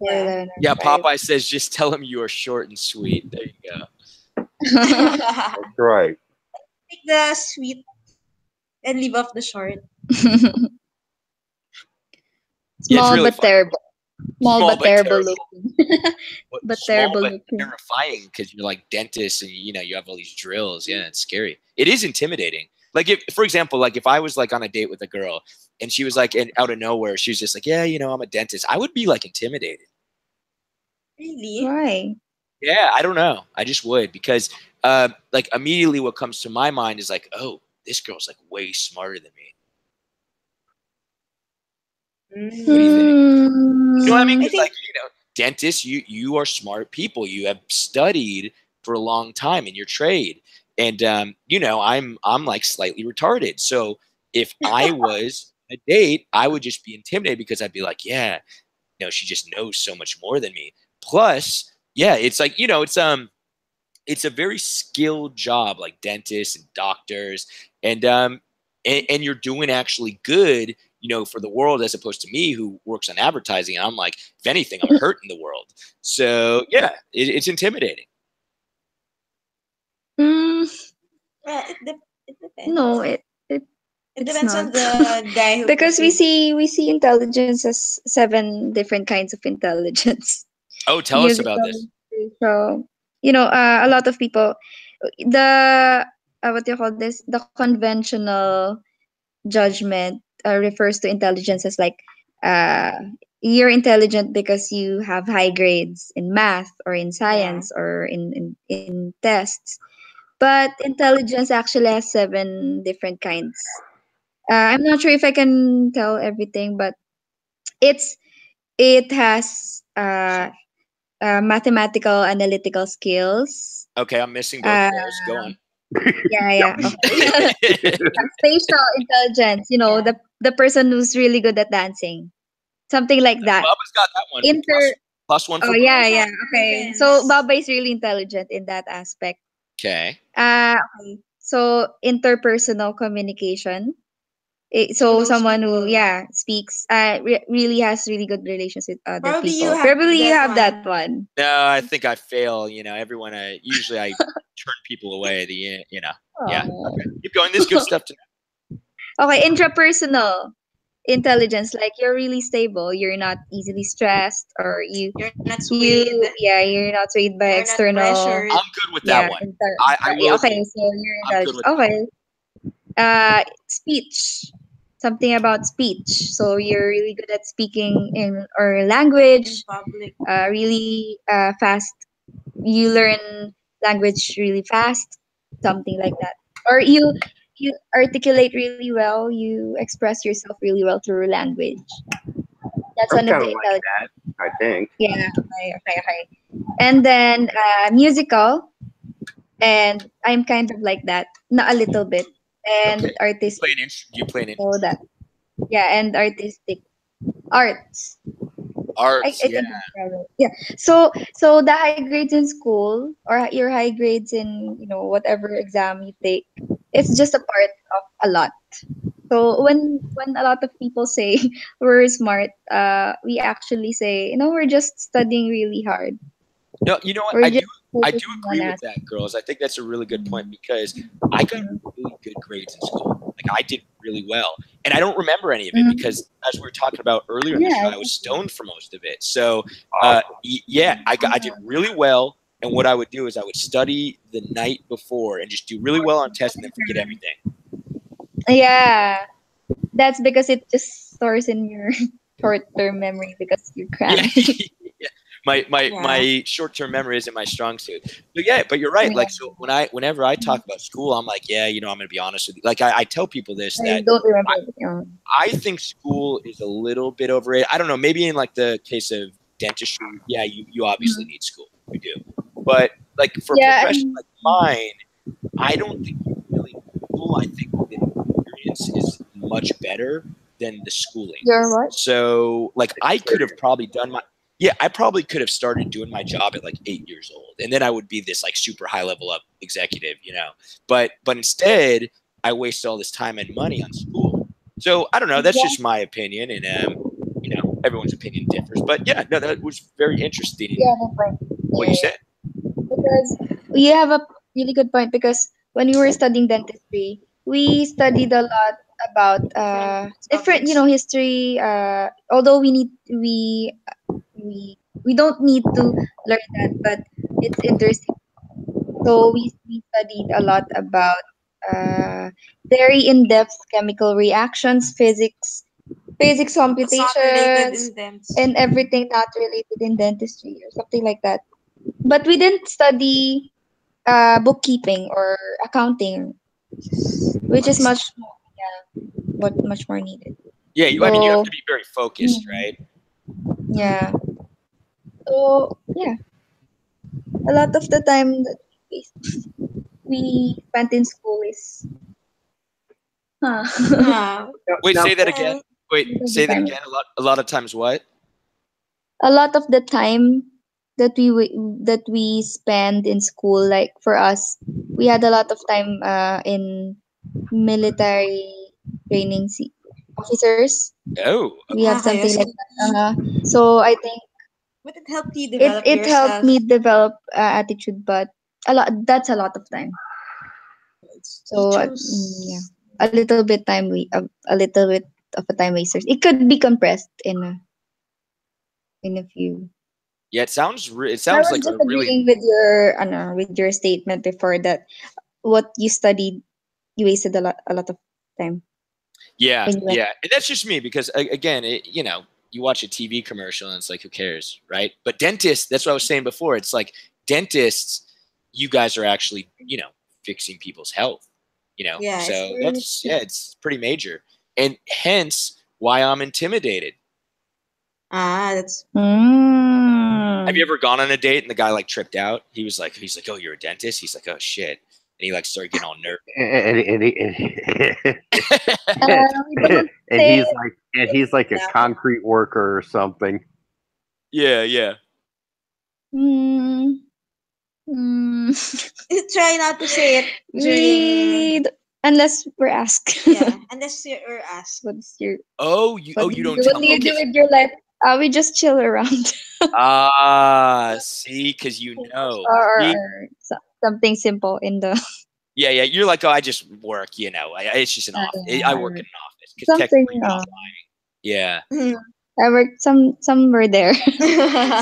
Yeah. Yeah, Popeye says just tell him you are short and sweet. There you go. That's right. Take the sweet and leave off the short. Yeah, it's Small really but fun. terrible. Small but terrible looking. But Small terrible but looking. terrifying because you're like dentists and you have all these drills. Yeah, it's scary. It is intimidating. Like if, for example, like if I was like on a date with a girl and she was like out of nowhere, she was just like, yeah, I'm a dentist. I would be like intimidated. Really? Why? Yeah, I don't know. I just would because like immediately what comes to my mind is like, oh, this girl's like way smarter than me. What do you think? You know what I mean? 'Cause, like, dentists, you are smart people. You have studied for a long time in your trade, and I'm like slightly retarded. So if I was a date, I would just be intimidated because I'd be like, yeah, she just knows so much more than me. Plus, yeah, it's like it's a very skilled job, like dentists and doctors, and you're doing actually good, for the world as opposed to me who works on advertising. And I'm like, if anything, I'm hurting the world. So yeah, it's intimidating. It depends. No, it depends on not. the guy who Because we see intelligence as 7 different kinds of intelligence. Oh, tell us about this. So, a lot of people, the what do you call this? The conventional judgment refers to intelligence as like you're intelligent because you have high grades in math or in science or in tests. But intelligence actually has 7 different kinds. I'm not sure if I can tell everything, but it has mathematical analytical skills. Okay, I'm missing both of those. Go on. Yeah. Okay. Spatial intelligence, the person who's really good at dancing. Something like that. Bubba's got that one. Plus one for Oh, yeah. Okay. So Baba is really intelligent in that aspect. Okay. Okay. So interpersonal communication. So someone who speaks really has really good relations with other Probably people. you Probably you have one. that one. No, I think I fail. Everyone. Usually I turn people away. Yeah. Okay. Keep going. This is good stuff to know. Okay, intrapersonal intelligence, like you're really stable. You're not easily stressed, or you're not swayed. You're not swayed by external. I'm good with that one. I will. Okay, so you're intelligent. Okay. Speech. Something about speech. So you're really good at speaking in or language. In public. Really fast. You learn language really fast, something like that. Or you articulate really well, you express yourself really well through language. That's I'm one of kind the of like intelligence. that, I think. Yeah, okay. And then musical, and I'm kind of like that, not a little bit, and Okay. artistic. You play an So that, yeah, and artistic arts. arts, I yeah. think that's right. Yeah. So the high grades in school or your high grades in whatever exam you take, it's just a part of a lot. So when a lot of people say we're smart, we actually say we're just studying really hard. No, you know what? We're I just do focusing on agree with us. that, girls. I think that's a really good point because I got really good grades in school. Like I did really well, and I don't remember any of it Mm-hmm. because, as we were talking about earlier in the Yeah. show, I was stoned for most of it. So, Awesome. yeah, I did really well. And what I would do is I would study the night before and just do really well on tests and then forget everything. Yeah. That's because it just stores in your short-term memory because you're Yeah. cramming. Yeah. Yeah. My short-term memory isn't my strong suit. But yeah, but you're right. Like, so whenever I talk about school, I'm like, yeah, I'm going to be honest with you. Like I tell people this, I that don't remember. I think school is a little bit overrated. I don't know. Maybe in like the case of dentistry, yeah, you obviously need school. You do. But like for a Yeah. profession like mine, I don't think you really need school. I think the experience is much better than the schooling. You're what? So like I could have probably I probably could have started doing my job at like 8 years old, and then I would be this like super high level up executive, But instead, I wasted all this time and money on school. So I don't know. That's just my opinion, and everyone's opinion differs. But yeah, no, that was very interesting. Yeah, that's right. What you said. Because we have a really good point because when we were studying dentistry, we studied a lot about different history. Although we don't need to learn that, but it's interesting. So we studied a lot about very in-depth chemical reactions, physics It's not related computations, in them. and everything not related in dentistry or something like that. But we didn't study bookkeeping or accounting, which is much more needed. Yeah, I mean, you have So to be very focused, right? yeah. So yeah, a lot of the time that we spent in school is Yeah. Wait, Now, say that again. Wait, say that time. again. A lot of times, what? A lot of the time that we spend in school, like for us, we had a lot of time in military training officers. Oh, We have Okay, something so, like that. So I think but it helped you it develop it helped yourself. me develop attitude, but that's a lot of time. You So yeah, chose. a little bit a little bit of a time wasters. It could be compressed in a few. yeah. It I sounds was like just a really agreeing with your statement before that what you studied, you wasted a lot of time yeah, when you went. yeah. And that's just me because again, you watch a TV commercial and it's like, who cares, right? But dentists, that's what I was saying before. It's like dentists, you guys are actually, fixing people's health, Yeah, it's So very. it's pretty major, and hence why I'm intimidated. That's. Have you Mm. ever gone on a date and the guy like tripped out? He's like, oh, you're a dentist? He's like, oh shit. And he like started getting all nervous. We don't and say he's like a that. concrete worker or something. Yeah, yeah. Mm, mm. Try not to say it during. Unless we're asked. Yeah, unless you're asked. What's your You don't what tell do me. you do Okay. with your life? We just chill around. See, because or something simple in the Yeah, yeah. You're like, oh, I just work. It's just an office. I work in an office because something. technically, yeah. I worked somewhere there,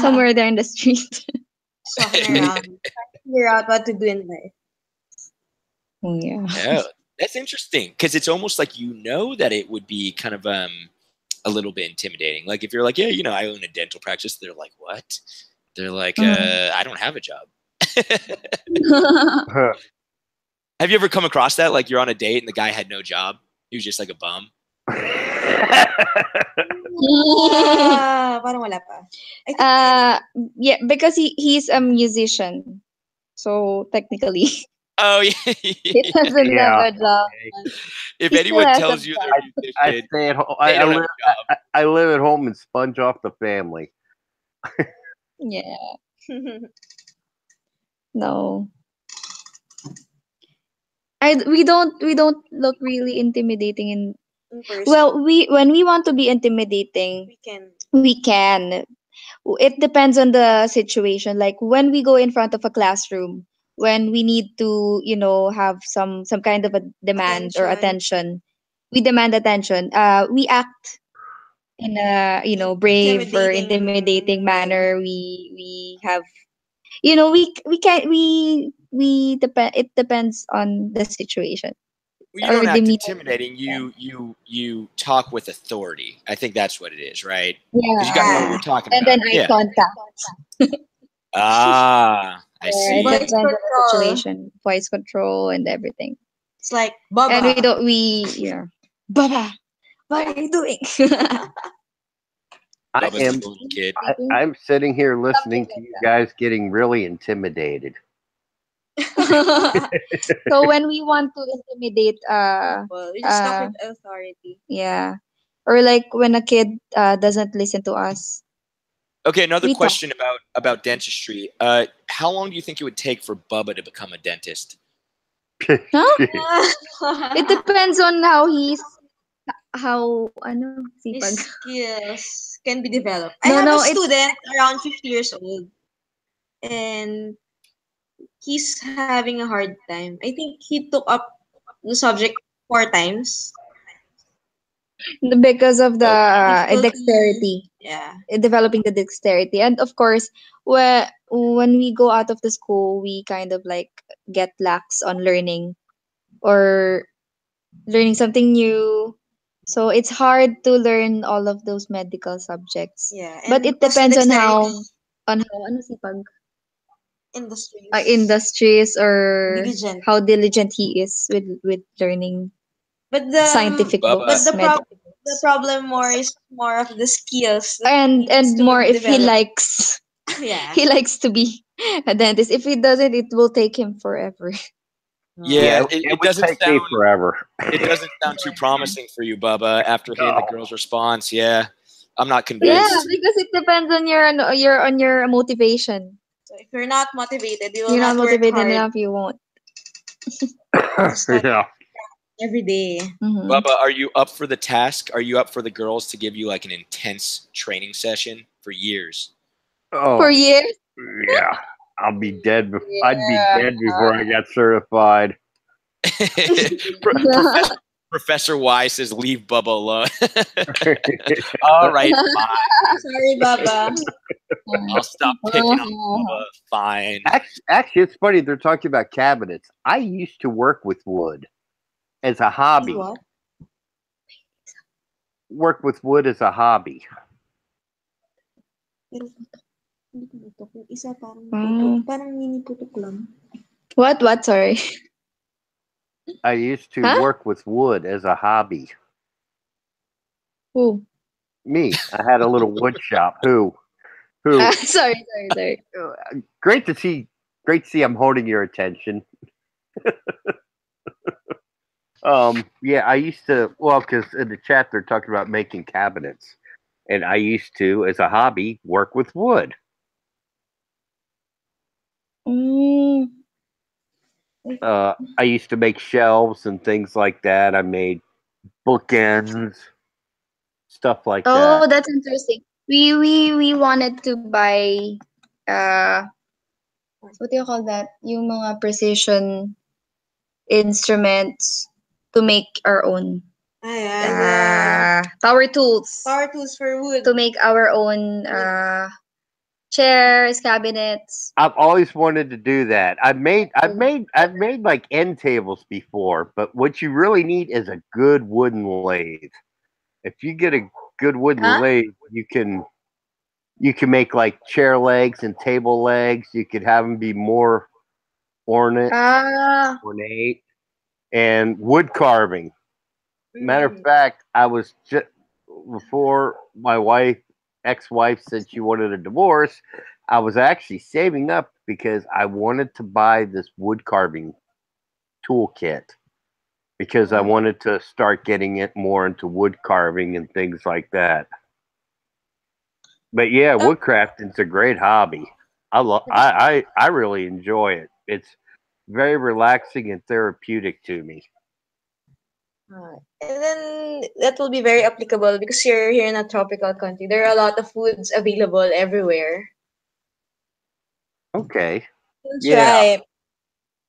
somewhere there in the street. Walking around, figure out what to do in life. Yeah. Oh, that's interesting because it's almost like that it would be kind of a little bit intimidating. Like if you're like, yeah, I own a dental practice. They're like, what? They're like, I don't have a job. Have you ever come across that? Like you're on a date and the guy had no job. He was just like a bum. Parang wala pa. I think Yeah, because he's a musician, so technically Oh yeah. he doesn't have Yeah. a job. If He still anyone has a tells you job. they're a I musician, stay at home. they don't have a job. I live at home and sponge off the family. Yeah, no. We don't look really intimidating in in person. well we when we want to be intimidating We can. we can. It depends on the situation. Like when we go in front of a classroom, when we need to, have some kind of a demand or attention, we demand attention. We act in a, brave or intimidating manner. We have, we can we depend. It depends on the situation Well, you or don't the act meaning. intimidating. You talk with authority. I think that's what it is, right? Because you got to know what Yeah, you're talking and about. then eye Yeah. contact. Ah, I It see. Voice depends on the control. situation, voice control, and everything. It's like And we Bubba. don't Baba, what are you doing? I Bubba's am. like a little kid. I'm sitting here listening Something to like you guys getting really intimidated. So when we want to intimidate, Well, we just talk uh, with authority. yeah, or like when a kid doesn't listen to us, Okay, another we talk. question about dentistry. How long do you think it would take for Bubba to become a dentist? Huh? It depends on how His sipag. skills can be developed. I No, have no, a it's student around 50 years old, and he's having a hard time. I think he took up the subject 4 times. because of the Difficulty. dexterity. Yeah. Developing the dexterity, and of course when we go out of the school we kind of like get lax on learning or learning something new, so it's hard to learn all of those medical subjects, Yeah. but And it plus the depends on dexterity how ano sipag industries. industries or Diligent. how diligent he is with learning But the scientific Bubba. books, medical the books. problem more is more of the skills that and needs to more be if he developed. likes Yeah. he likes to be a dentist. If he doesn't, it will take him forever. Yeah, it it would doesn't take me sound forever. it doesn't sound too promising for you, Bubba. After hearing the Oh. girl's response, yeah, I'm not Yeah, convinced. because it depends on your motivation. So if you're not motivated, you will You're not not work motivated hard enough, you won't. Yeah. every day. Mm-hmm. Bubba, are you up for the task? Are you up for the girls to give you like an intense training session for years? Oh, For years? yeah. I'll be dead. I'd be Yeah. dead before I got certified. Professor Y says, "Leave Bubba alone." All right, fine. Sorry, Baba. I'll stop picking on Bubba. Fine. Actually, it's funny they're talking about cabinets. I used to work with wood as a hobby. What? Work with wood as a hobby. Pero putok. Hindi pumutok. Yung isa parang Mm. parang mini putok lang. What? Sorry. I used to Huh? work with wood as a hobby. Who? Me, I had a little wood shop. Who? Sorry. Great to see. Great to see. I'm holding your attention. Yeah, I used to. Well, because in the chat they're talking about making cabinets, and I used to, as a hobby, work with wood. Mm. I used to make shelves and things like that. I made bookends, stuff like Oh, that. that's interesting. We wanted to buy what do you call that? Yung mga precision instruments to make our own power tools. Power tools for wood. To make our own chairs, cabinets. I've always wanted to do that. I've made like end tables before, but what you really need is a good wooden lathe. If you get a good wooden Huh? lathe, you can you can make like chair legs and table legs. You could have them be more ornate, ornate, and wood carving. Matter of fact, I was just before my ex-wife said she wanted a divorce. I was actually saving up because I wanted to buy this wood carving toolkit because I wanted to start getting it more into wood carving and things like that. But yeah, woodcrafting's a great hobby. I really enjoy it. It's very relaxing and therapeutic to me. And then that will be very applicable because you're here in a tropical country. There are a lot of foods available everywhere. Okay. That's Yeah. right.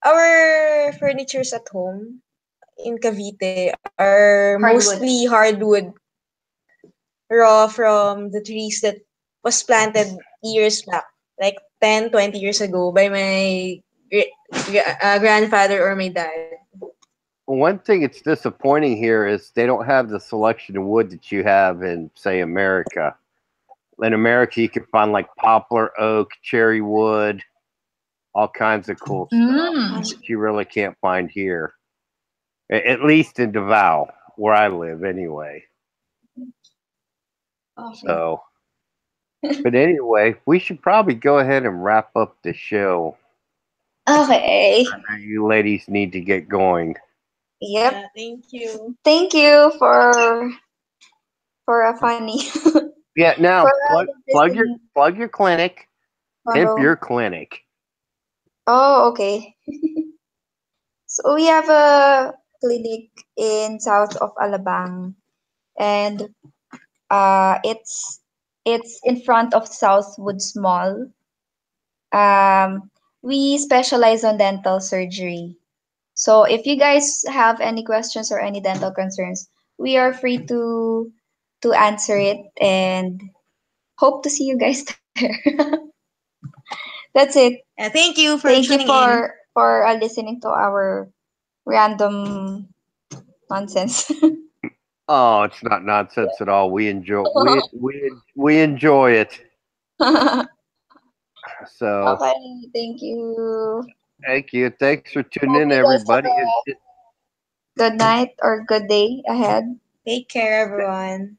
Our furnitures at home in Cavite are mostly hardwood, raw from the trees that was planted years back, like 10, 20 years ago by my grandfather or my dad. One thing it's disappointing here is they don't have the selection of wood that you have in, say, America. In America, you can find like poplar, oak, cherry wood, all kinds of cool stuff that you really can't find here. At least in Davao, where I live, anyway. So, but anyway, we should probably go ahead and wrap up the show. Okay. I know you ladies need to get going. Yep. Yeah, thank you. Thank you for a funny. Yeah, now for plug your clinic, pimp your clinic. Oh, okay. So we have a clinic in south of Alabang, and it's in front of Southwoods Mall. We specialize on dental surgery. So if you guys have any questions or any dental concerns, we are free to answer it and hope to see you guys there. That's it. Thank you for Thank you tuning in. for listening to our random nonsense. Oh, it's not nonsense at all. We enjoy we enjoy it. So Okay, thank you. thank you. Thanks for tuning Hope in, you guys have everybody. a good night or good day ahead. Take care, everyone.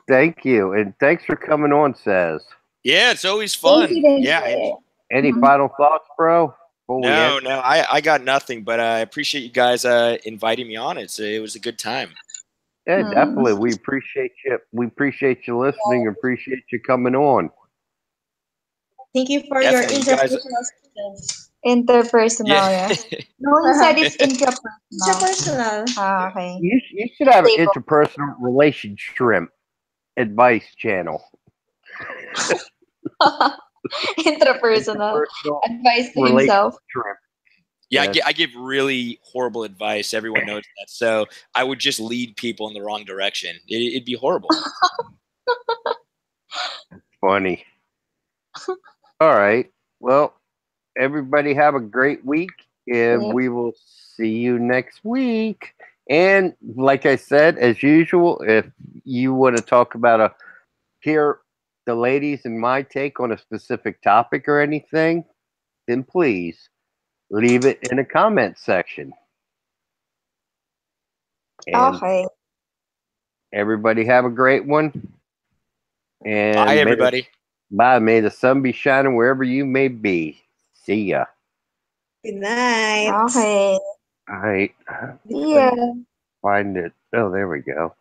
Thank you, and thanks for coming on, Sez. Yeah, it's always fun. Thank Yeah. you. Any final thoughts, bro? No, I got nothing, but I appreciate you guys inviting me on. It was a good time. Yeah, definitely. We appreciate you. We appreciate you listening. Appreciate you coming on. Thank you for Definitely, your interpersonal skills. Interpersonal, Yeah. yeah. No, he said it's intrapersonal. Interpersonal. Ah, okay. You should have an interpersonal relation shrimp advice channel. Interpersonal advice to himself. Shrimp. Yeah, I give really horrible advice. Everyone knows that. So I would just lead people in the wrong direction. It'd be horrible. Funny. All right. Well, everybody have a great week, and we will see you next week. And like I said, as usual, if you want to talk about hear the ladies and my take on a specific topic or anything, then please leave it in a comment section. And okay. Everybody have a great one. And bye, everybody. Bye. May the sun be shining wherever you may be. See ya. Good night. Okay. All right. See ya. Find it. Oh, there we go.